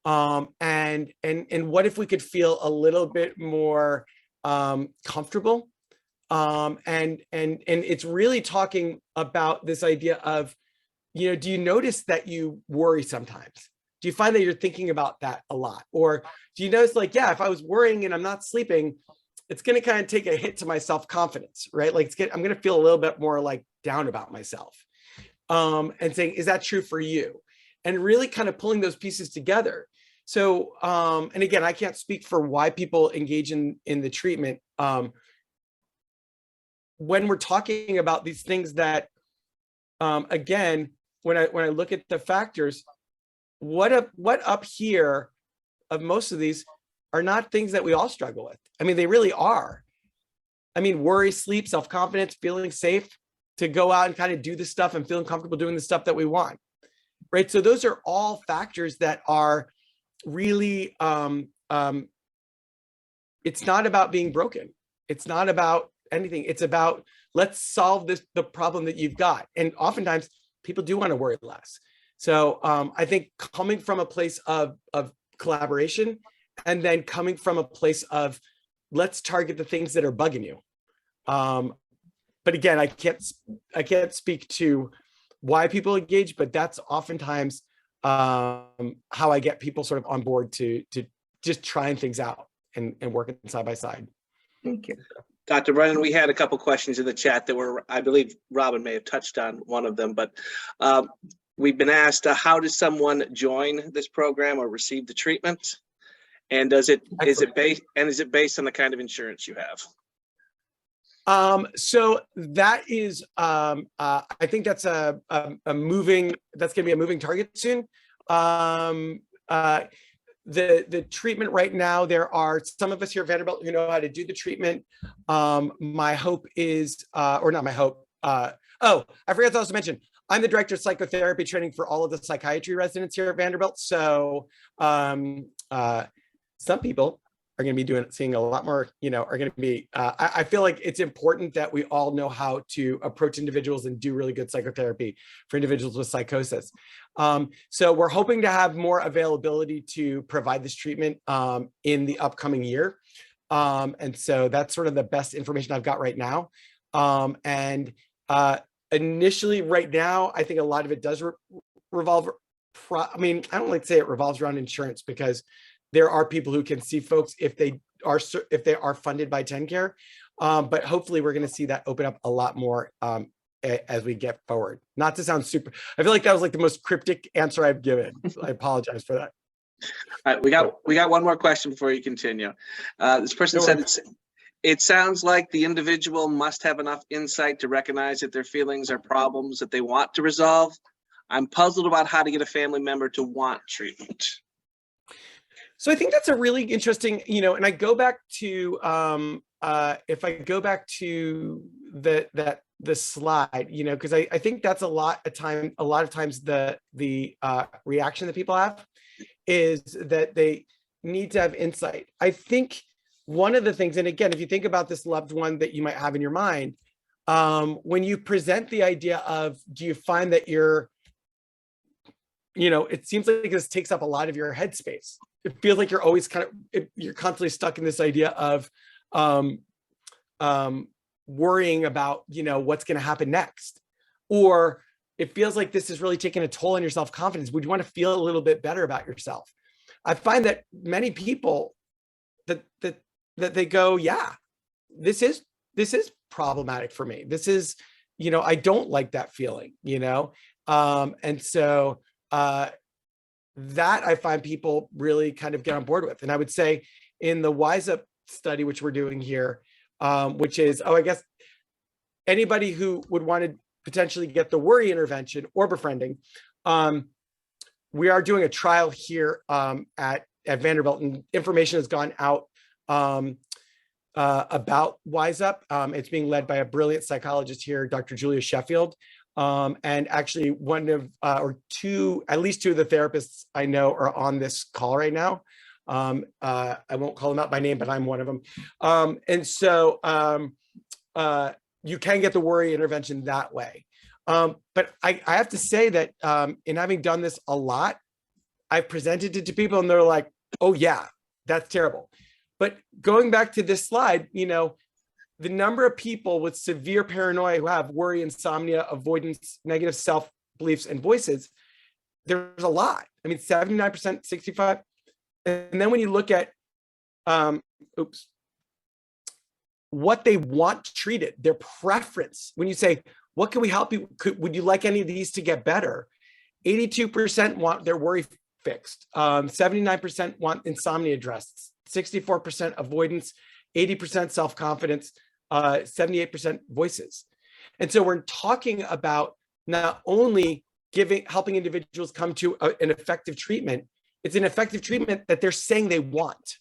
And what if we could feel a little bit more comfortable? And it's really talking about this idea of, you know, do you notice that you worry sometimes? Do you find that you're thinking about that a lot? Or do you notice like, yeah, if I was worrying and I'm not sleeping, it's going to kind of take a hit to my self-confidence, right? Like I'm going to feel a little bit more like down about myself. And saying, is that true for you? And really kind of pulling those pieces together. So, and again, I can't speak for why people engage in the treatment. When we're talking about these things that, again, when I look at the factors, what up here of most of these are not things that we all struggle with. I mean, they really are. I mean, worry, sleep, self-confidence, feeling safe to go out and kind of do the stuff and feeling comfortable doing the stuff that we want, right? So those are all factors that are really, it's not about being broken. It's not about anything. It's about, let's solve the problem that you've got. And oftentimes people do want to worry less. So I think coming from a place of collaboration, and then coming from a place of, let's target the things that are bugging you. But again, I can't speak to why people engage, but that's oftentimes how I get people sort of on board to just trying things out and working side by side. Thank you. Dr. Brinen, we had a couple questions in the chat that were, I believe Robin may have touched on one of them, but we've been asked, how does someone join this program or receive the treatment? And is it based on the kind of insurance you have? So that is, I think that's that's going to be a moving target soon. The treatment right now, there are some of us here at Vanderbilt who know how to do the treatment. My hope is, or not my hope. Oh, I forgot to also mention, I'm the director of psychotherapy training for all of the psychiatry residents here at Vanderbilt. So some people are going to be seeing a lot more, you know, are going to be, I feel like it's important that we all know how to approach individuals and do really good psychotherapy for individuals with psychosis. So we're hoping to have more availability to provide this treatment in the upcoming year. And so that's sort of the best information I've got right now. Initially right now, I think a lot of it does revolve, I mean, I don't like to say it revolves around insurance, because there are people who can see folks if they are funded by TennCare, but hopefully we're going to see that open up a lot more as we get forward. Not to sound super, I feel like that was like the most cryptic answer I've given. So I apologize for that. All right, we got one more question before you continue. This person said, it sounds like the individual must have enough insight to recognize that their feelings are problems that they want to resolve. I'm puzzled about how to get a family member to want treatment. So I think that's a really interesting, you know, and I go back to, if I go back to the slide, you know, because I think that's a lot of times the reaction that people have is that they need to have insight. I think one of the things, and again, if you think about this loved one that you might have in your mind, when you present the idea of, do you find that you're, you know, it seems like this takes up a lot of your headspace. It feels like you're always you're constantly stuck in this idea of worrying about, you know, what's going to happen next. Or it feels like this is really taking a toll on your self-confidence. Would you want to feel a little bit better about yourself? I find that many people that they go, yeah, this is problematic for me. This is, I don't like that feeling, and so that I find people really kind of get on board with. And I would say in the Wise Up study, which we're doing here, which is, I guess anybody who would want to potentially get the worry intervention or befriending, we are doing a trial here at Vanderbilt, and information has gone out about Wise Up. It's being led by a brilliant psychologist here, Dr. Julia Sheffield. And actually at least two of the therapists I know are on this call right now. I won't call them out by name, but I'm one of them. And so you can get the worry intervention that way. But I have to say that in having done this a lot, I've presented it to people and they're like, oh yeah, that's terrible. But going back to this slide, the number of people with severe paranoia who have worry, insomnia, avoidance, negative self-beliefs, and voices, there's a lot. I mean, 79%, 65%. And then when you look at, what they want treated, their preference, when you say, what can we help you? Would you like any of these to get better? 82% want their worry fixed. 79% want insomnia addressed. 64% avoidance, 80% self-confidence, 78% voices. And so we're talking about not only helping individuals come to an effective treatment, it's an effective treatment that they're saying they want.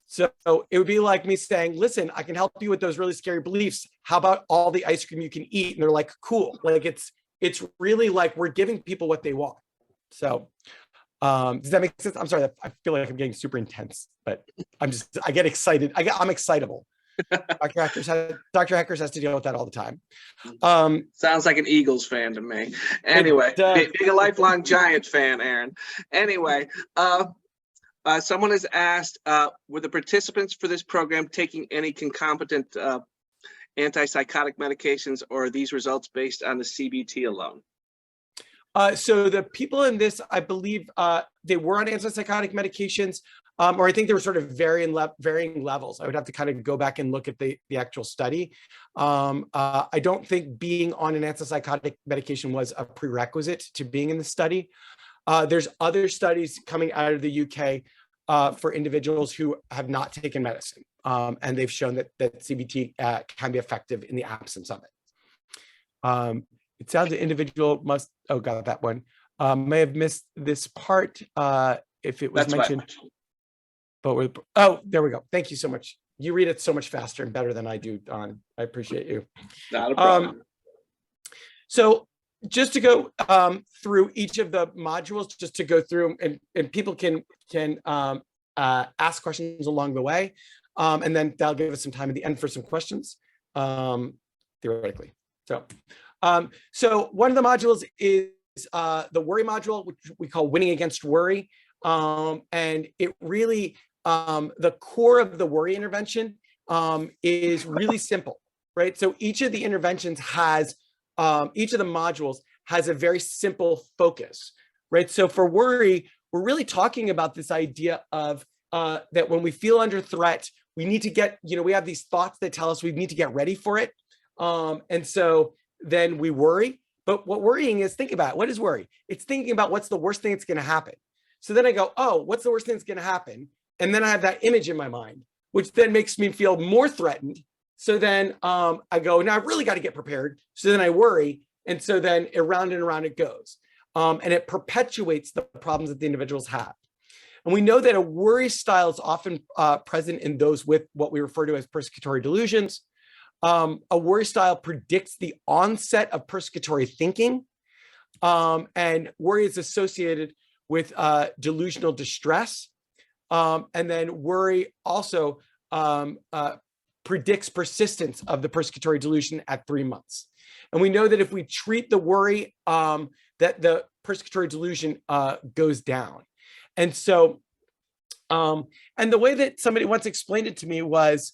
So it would be like me saying, listen, I can help you with those really scary beliefs. How about all the ice cream you can eat? And they're like, cool. Like it's really like we're giving people what they want. So does that make sense? I'm sorry, I feel like I'm getting super intense, but I get excited. I'm excitable. Dr. Heckers has to deal with that all the time. Sounds like an Eagles fan to me. Anyway, being a lifelong Giant fan, Aaron. Anyway, someone has asked, were the participants for this program taking any concomitant antipsychotic medications, or are these results based on the CBT alone? So the people in this, I believe they were on antipsychotic medications, or I think they were sort of varying levels. I would have to kind of go back and look at the actual study. I don't think being on an antipsychotic medication was a prerequisite to being in the study. There's other studies coming out of the UK for individuals who have not taken medicine, and they've shown that CBT can be effective in the absence of it. It sounds an individual must, got that one. May have missed this part if it was mentioned. But there we go. Thank you so much. You read it so much faster and better than I do, Don. I appreciate you. Not a problem. So just to go through each of the modules, just to go through and people can ask questions along the way. And then that'll give us some time at the end for some questions, theoretically. So one of the modules is the worry module, which we call winning against worry. And it really, the core of the worry intervention is really simple, right? So each of the interventions has, each of the modules has a very simple focus, right? So for worry, we're really talking about this idea of that when we feel under threat, we need to get, we have these thoughts that tell us we need to get ready for it. And so then we worry. But what worrying is, think about it. What is worry? It's thinking about what's the worst thing that's going to happen. So then I go, oh, what's the worst thing that's going to happen? And then I have that image in my mind, which then makes me feel more threatened. So then I go, now I've really got to get prepared. So then I worry. And so then around and around it goes. And it perpetuates the problems that the individuals have. And we know that a worry style is often present in those with what we refer to as persecutory delusions. A worry style predicts the onset of persecutory thinking, and worry is associated with delusional distress. And then worry also predicts persistence of the persecutory delusion at 3 months. And we know that if we treat the worry, that the persecutory delusion goes down. And so, and the way that somebody once explained it to me was,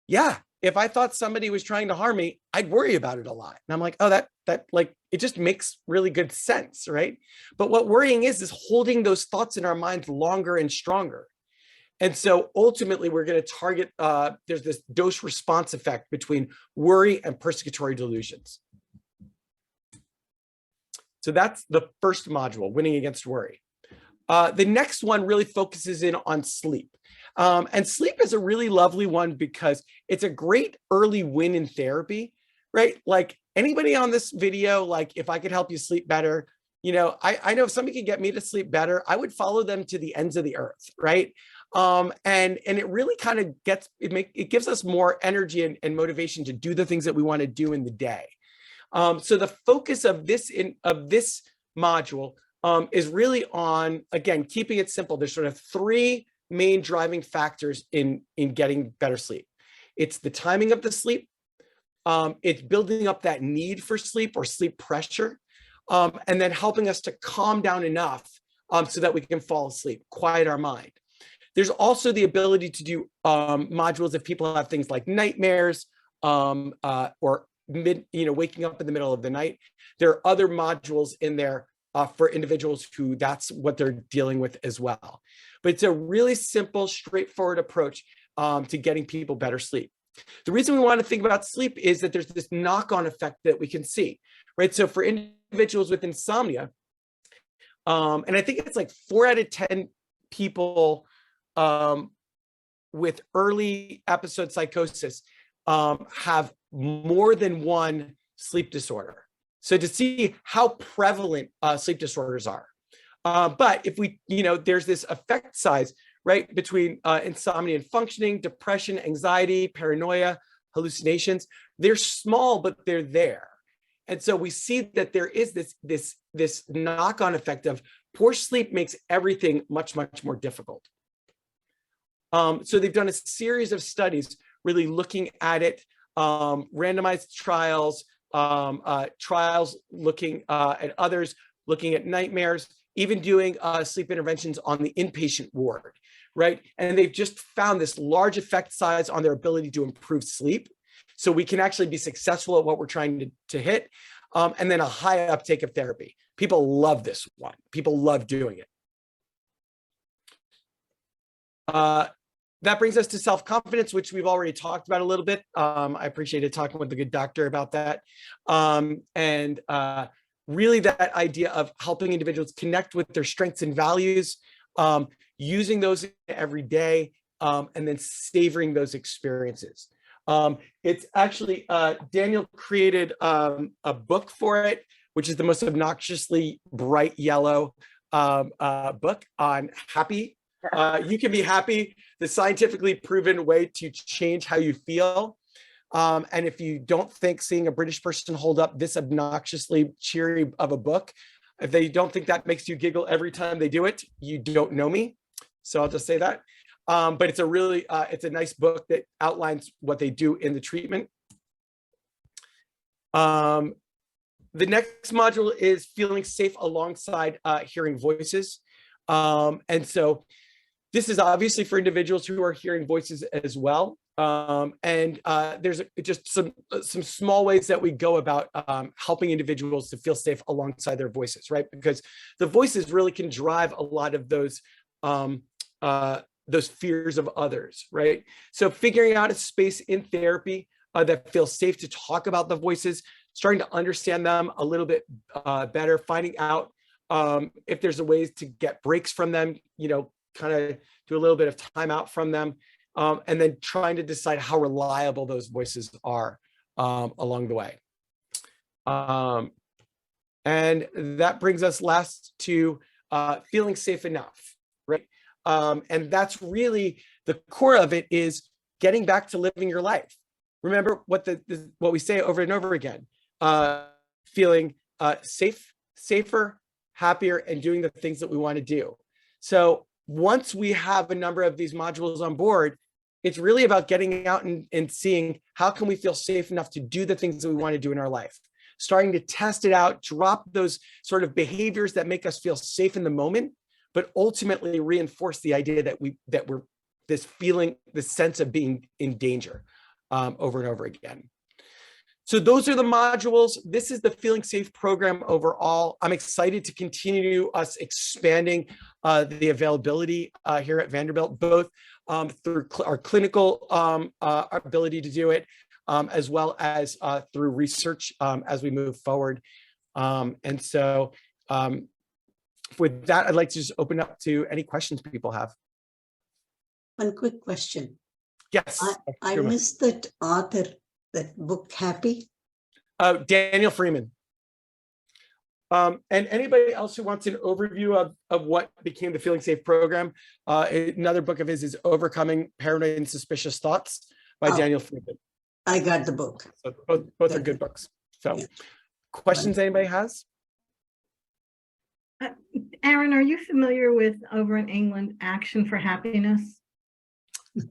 yeah, if I thought somebody was trying to harm me, I'd worry about it a lot. And I'm like, oh, that like, it just makes really good sense, right? But what worrying is holding those thoughts in our minds longer and stronger. And so ultimately, we're going to target, there's this dose response effect between worry and persecutory delusions. So that's the first module, winning against worry. The next one really focuses in on sleep. And sleep is a really lovely one because it's a great early win in therapy, right? Like anybody on this video, like if I could help you sleep better, you know, I know if somebody could get me to sleep better, I would follow them to the ends of the earth, right? And it really kind of gets, it gives us more energy and motivation to do the things that we want to do in the day. So the focus of this module is really on, again, keeping it simple. There's sort of three main driving factors in getting better sleep. It's the timing of the sleep. It's building up that need for sleep or sleep pressure, and then helping us to calm down enough so that we can fall asleep, quiet our mind. There's also the ability to do modules if people have things like nightmares or waking up in the middle of the night. There are other modules in there for individuals who that's what they're dealing with as well. But it's a really simple, straightforward approach to getting people better sleep. The reason we want to think about sleep is that there's this knock-on effect that we can see, right? So for individuals with insomnia, and I think it's like 4 out of 10 people with early episode psychosis have more than one sleep disorder. So to see how prevalent sleep disorders are. But if we, there's this effect size, right, between insomnia and functioning, depression, anxiety, paranoia, hallucinations. They're small, but they're there. And so we see that there is this knock-on effect of poor sleep makes everything much, much more difficult. So they've done a series of studies really looking at it, randomized trials, trials looking at others, looking at nightmares, even doing sleep interventions on the inpatient ward, right? And they've just found this large effect size on their ability to improve sleep. So we can actually be successful at what we're trying to hit. And then a high uptake of therapy. People love this one. People love doing it. That brings us to self-confidence, which we've already talked about a little bit. I appreciated talking with the good doctor about that. And really that idea of helping individuals connect with their strengths and values, using those every day, and then savoring those experiences. It's actually, Daniel created a book for it, which is the most obnoxiously bright yellow book on happy. You can be happy, the scientifically proven way to change how you feel. And if you don't think seeing a British person hold up this obnoxiously cheery of a book, if they don't think that makes you giggle every time they do it, you don't know me. So I'll just say that. But it's a really, it's a nice book that outlines what they do in the treatment. The next module is feeling safe alongside hearing voices. And so this is obviously for individuals who are hearing voices as well. And there's just some small ways that we go about helping individuals to feel safe alongside their voices, right? Because the voices really can drive a lot of those fears of others, right? So figuring out a space in therapy that feels safe to talk about the voices, starting to understand them a little bit better, finding out if there's a ways to get breaks from them, kind of do a little bit of time out from them, and then trying to decide how reliable those voices are along the way. And that brings us last to feeling safe enough, right? And that's really the core of it, is getting back to living your life. Remember what we say over and over again, feeling safe, safer, happier, and doing the things that we want to do. So once we have a number of these modules on board, it's really about getting out and seeing how can we feel safe enough to do the things that we want to do in our life, starting to test it out, drop those sort of behaviors that make us feel safe in the moment, but ultimately reinforce the idea that we're this feeling, this sense of being in danger over and over again. So those are the modules. This is the Feeling Safe program overall. I'm excited to continue us expanding the availability here at Vanderbilt, both through our clinical ability to do it, as well as through research as we move forward. And so with that, I'd like to just open up to any questions people have. One quick question. Yes. I missed that author, that book, Happy. Daniel Freeman. And anybody else who wants an overview of what became the Feeling Safe program, another book of his is Overcoming Paranoid and Suspicious Thoughts by Daniel Freeman. I got the book. So both are good books. So questions anybody has? Aaron, are you familiar with over in England, Action for Happiness?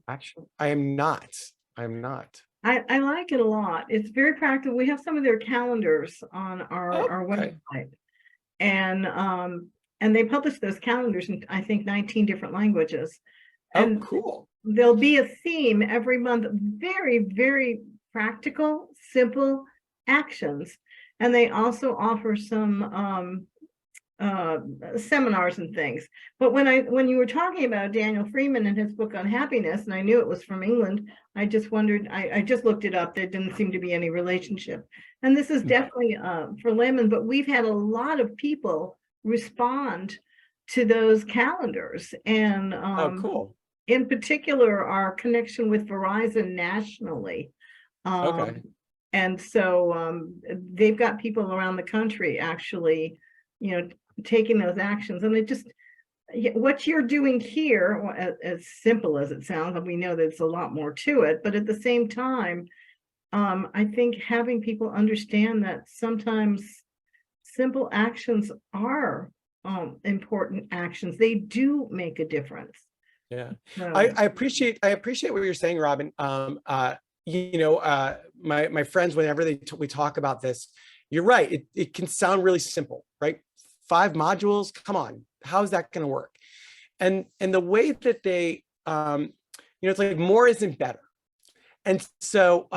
Actually, I am not. I'm not. I like it a lot. It's very practical. We have some of their calendars on our website, and they publish those calendars in, I think, 19 different languages. And cool. There'll be a theme every month, very, very practical, simple actions. And they also offer some seminars and things. But when you were talking about Daniel Freeman and his book on happiness, and I knew it was from England, I just wondered, I just looked it up. There didn't seem to be any relationship. And this is definitely for laymen, but we've had a lot of people respond to those calendars. And cool. In particular, our connection with Verizon nationally. And so they've got people around the country actually, taking those actions. And it just, what you're doing here, as simple as it sounds, and we know there's a lot more to it, but at the same time, I think having people understand that sometimes simple actions are important actions. They do make a difference. Yeah, So, I appreciate what you're saying, Robin. My friends, whenever we talk about this, you're right. It can sound really simple, right? 5 modules. Come on, how's that going to work? And the way that they, it's like more isn't better. And so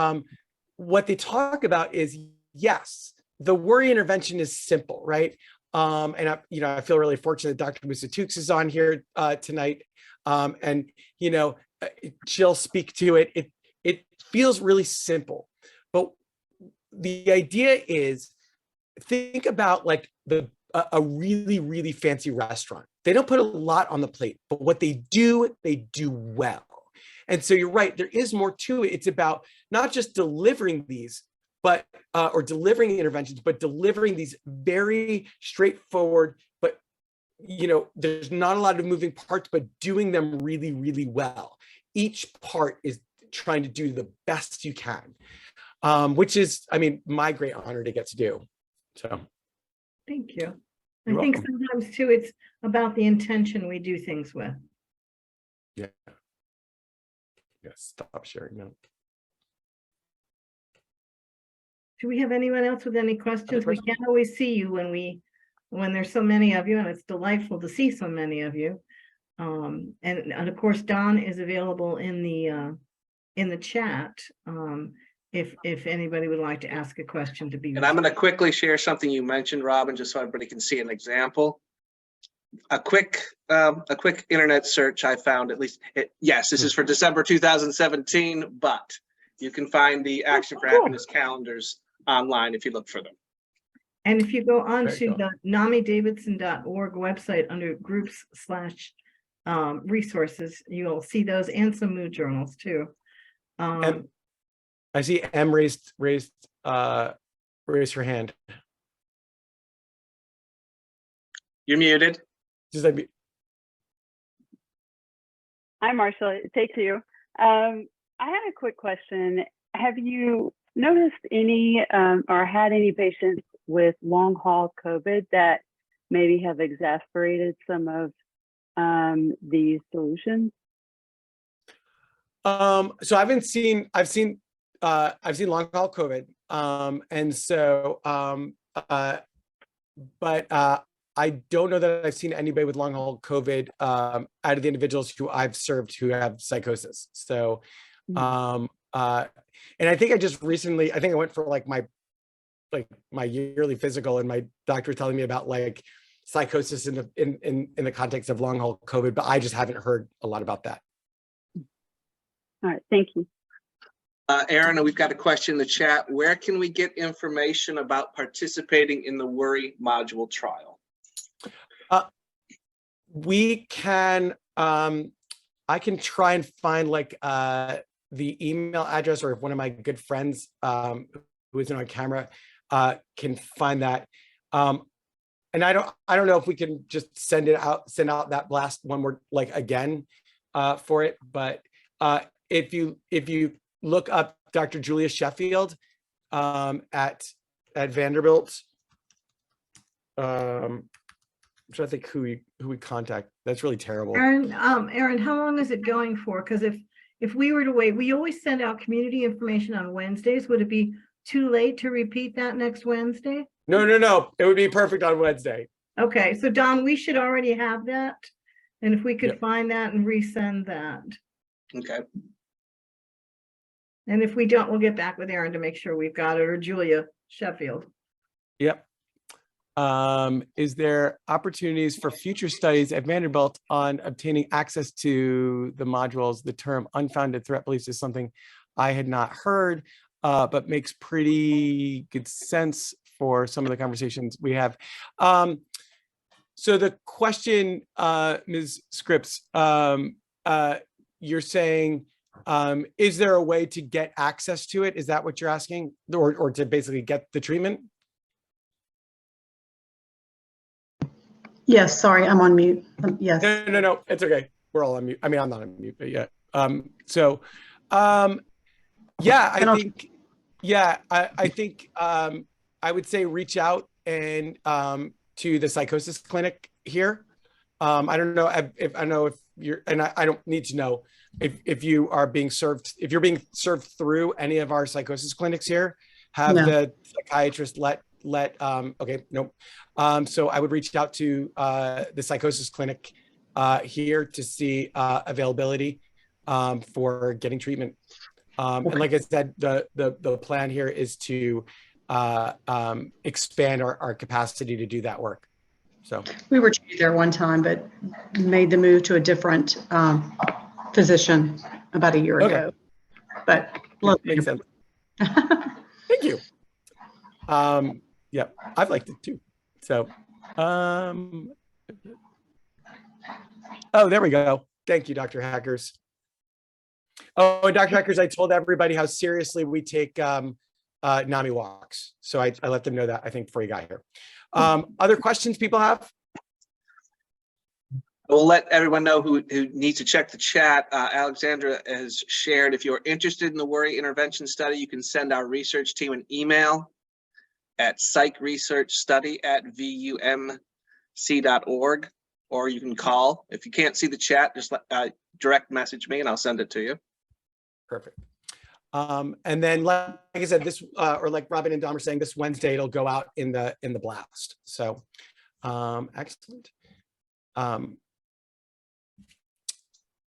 what they talk about is, yes, the worry intervention is simple, right? And I feel really fortunate that Dr. Musatukes is on here tonight. And she'll speak to it. It feels really simple, but the idea is, think about like a really, really fancy restaurant. They don't put a lot on the plate, but what they do well. And so you're right, there is more to it. It's about not just delivering these, but or delivering interventions, but delivering these very straightforward, but there's not a lot of moving parts, but doing them really, really well. Each part is trying to do the best you can, which is, my great honor to get to do. So thank you. You're I think welcome. sometimes too, it's about the intention we do things with. Yeah. Stop sharing now. Do we have anyone else with any questions? We can't always see you when there's so many of you, and it's delightful to see so many of you. And of course, Don is available in the chat if anybody would like to ask a question to be. And I'm going to quickly share something you mentioned, Robin, just so everybody can see an example. A quick internet search I found, at least, yes, this is for December 2017, but you can find the Action for Happiness calendars online if you look for them. And if you go on to the NAMI-Davidson.org website under groups / resources, you'll see those and some mood journals too. I see M raised her hand. You're muted. Hi, Marshall. It takes you. I had a quick question. Have you noticed any or had any patients with long haul COVID that maybe have exacerbated some of these delusions? So I've seen long haul COVID, and so but I don't know that I've seen anybody with long haul COVID out of the individuals who I've served who have psychosis. So And I think I just recently, I think I went for like my yearly physical, and my doctor was telling me about like psychosis in the context of long haul COVID, but I just haven't heard a lot about that. All right, thank you. Aaron, we've got a question in the chat. Where can we get information about participating in the Worry module trial? We can, I can try and find like the email address, or if one of my good friends who isn't on camera can find that. And I don't know if we can just send out that blast one more like again for it. But if you look up Dr. Julia Sheffield at Vanderbilt, I'm trying to think who we contact. That's really terrible. Aaron, how long is it going for? Because if we were to wait, we always send out community information on Wednesdays. Would it be too late to repeat that next Wednesday? No. It would be perfect on Wednesday. Okay, so Don, we should already have that. And if we could find that and resend that. Okay. And if we don't, we'll get back with Aaron to make sure we've got it, or Julia Sheffield. Yep. Is there opportunities for future studies at Vanderbilt on obtaining access to the modules? The term unfounded threat beliefs is something I had not heard, but makes pretty good sense for some of the conversations we have. So the question, Ms. Scripps, you're saying, is there a way to get access to it? Is that what you're asking? Or to basically get the treatment? Yes, sorry, I'm on mute. Yes. No, it's okay. We're all on mute. I mean, I'm not on mute, but yeah. I think I would say reach out and to the psychosis clinic here. I don't know if you're, and I don't need to know if you are being served, if you're being served through any of our psychosis clinics here, have the psychiatrist okay, nope. So I would reach out to the psychosis clinic here to see availability for getting treatment. And like I said, the plan here is to expand our capacity to do that work. So We were treated there one time, but made the move to a different physician about a year ago. But makes sense. Thank you. Yeah, I've liked it too. So, oh, there we go. Thank you, Dr. Hackers. Oh, and Dr. Hackers, I told everybody how seriously we take NAMI walks. So I let them know that, I think, before you got here. Other questions people have? We'll let everyone know who needs to check the chat. Alexandra has shared, if you're interested in the Worry intervention study, you can send our research team an email at psychresearchstudy@vumc.org, or you can call. If you can't see the chat, just direct message me and I'll send it to you. Perfect. And then, like I said, this or like Robin and Dom are saying, this Wednesday it'll go out in the blast. So excellent.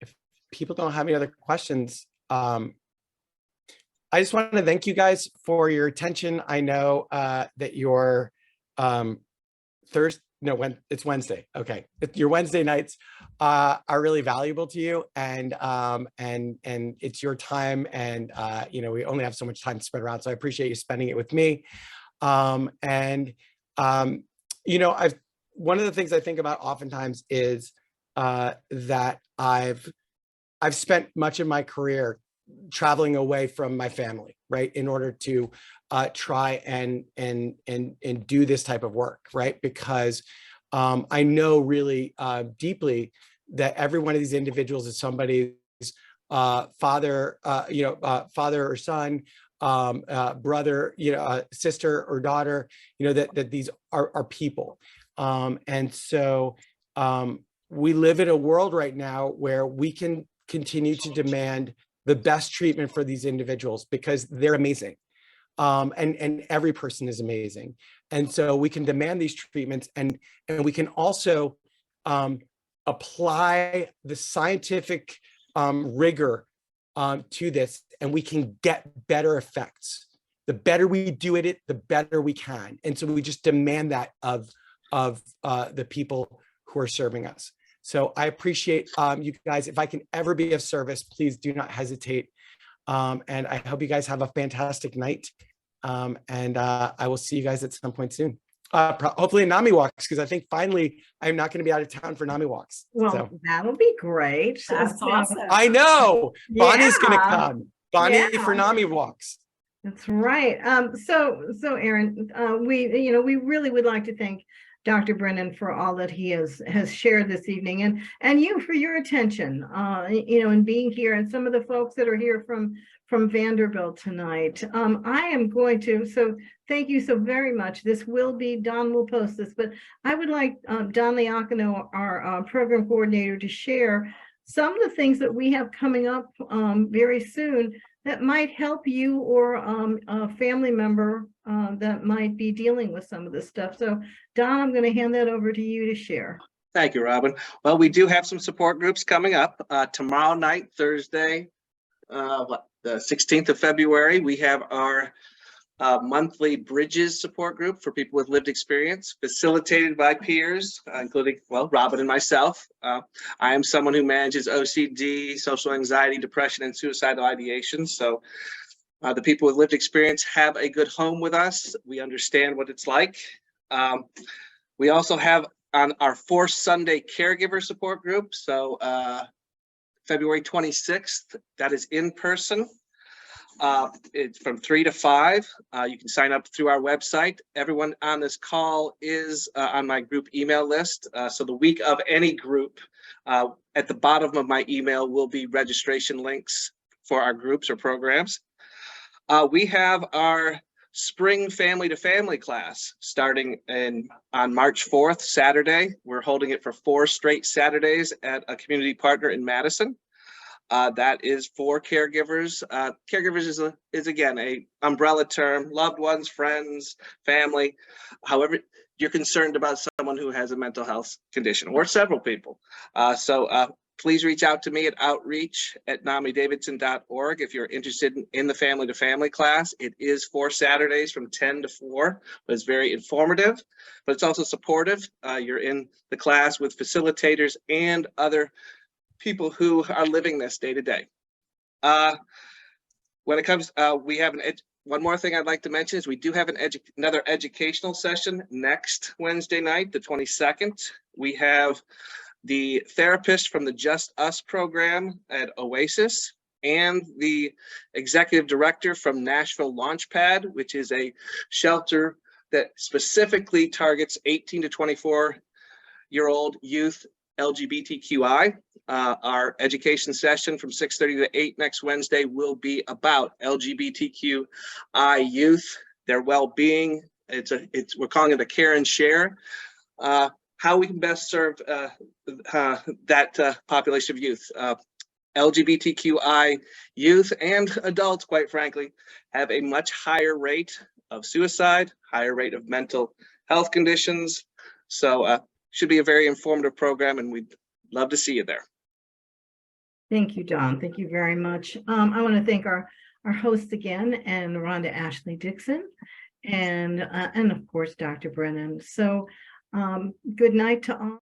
If people don't have any other questions, I just want to thank you guys for your attention. I know that your it's Wednesday. Okay, your Wednesday nights are really valuable to you, and it's your time, and we only have so much time to spread around. So I appreciate you spending it with me. One of the things I think about oftentimes is that I've spent much of my career traveling away from my family, right, in order to try and do this type of work, right? Because I know really deeply that every one of these individuals is somebody's father or son, brother, sister or daughter, that these are people. And so we live in a world right now where we can continue to demand the best treatment for these individuals because they're amazing. And every person is amazing. And so we can demand these treatments, and we can also apply the scientific rigor to this, and we can get better effects. The better we do it, the better we can. And so we just demand that of the people who are serving us. So I appreciate you guys. If I can ever be of service, please do not hesitate. And I hope you guys have a fantastic night. And I will see you guys at some point soon. Hopefully in NAMI walks, because I think finally I'm not going to be out of town for NAMI walks. Well, So. that'll be great. That's awesome. I know. Bonnie's going to Yeah. come. Bonnie Yeah. for NAMI walks. That's right. So Aaron, we really would like to thank Dr. Brinen for all that he has shared this evening, and you for your attention, and being here, and some of the folks that are here from Vanderbilt tonight. I am going to, so thank you so very much. This will be, Don will post this, but I would like Don Liacano, our program coordinator, to share some of the things that we have coming up very soon that might help you or a family member that might be dealing with some of this stuff. So Don, I'm going to hand that over to you to share. Thank you, Robin. Well, we do have some support groups coming up tomorrow night, Thursday, the 16th of February. We have our monthly Bridges support group for people with lived experience, facilitated by peers, including, well, Robin and myself. I am someone who manages OCD, social anxiety, depression, and suicidal ideation. So the people with lived experience have a good home with us. We understand what it's like. We also have on our fourth Sunday caregiver support group. So February 26th, that is in person. It's from 3 to 5. You can sign up through our website. Everyone on this call is on my group email list. So the week of any group, at the bottom of my email will be registration links for our groups or programs. We have our spring family to family class starting on March 4th, Saturday. We're holding it for 4 straight Saturdays at a community partner in Madison. That is for caregivers. Caregivers is again a umbrella term, loved ones, friends, family. However, you're concerned about someone who has a mental health condition or several people. So please reach out to me at outreach@namidavidson.org if you're interested in the family to family class. It is 4 Saturdays from 10 to 4, but it's very informative, but it's also supportive. You're in the class with facilitators and other people who are living this day to day. When it comes, we have one more thing I'd like to mention is we do have another educational session next Wednesday night, the 22nd. We have the therapist from the Just Us program at Oasis and the executive director from Nashville Launchpad, which is a shelter that specifically targets 18 to 24-year-old youth LGBTQI. Our education session from 6:30 to 8 next Wednesday will be about LGBTQI youth, their well-being. We're calling it a care and share. How we can best serve that population of youth. LGBTQI youth and adults, quite frankly, have a much higher rate of suicide, higher rate of mental health conditions. So should be a very informative program, and we'd love to see you there. Thank you, Don. Thank you very much. I want to thank our hosts again, and Rhonda Ashley Dixon, and of course, Dr. Brinen. So good night to all.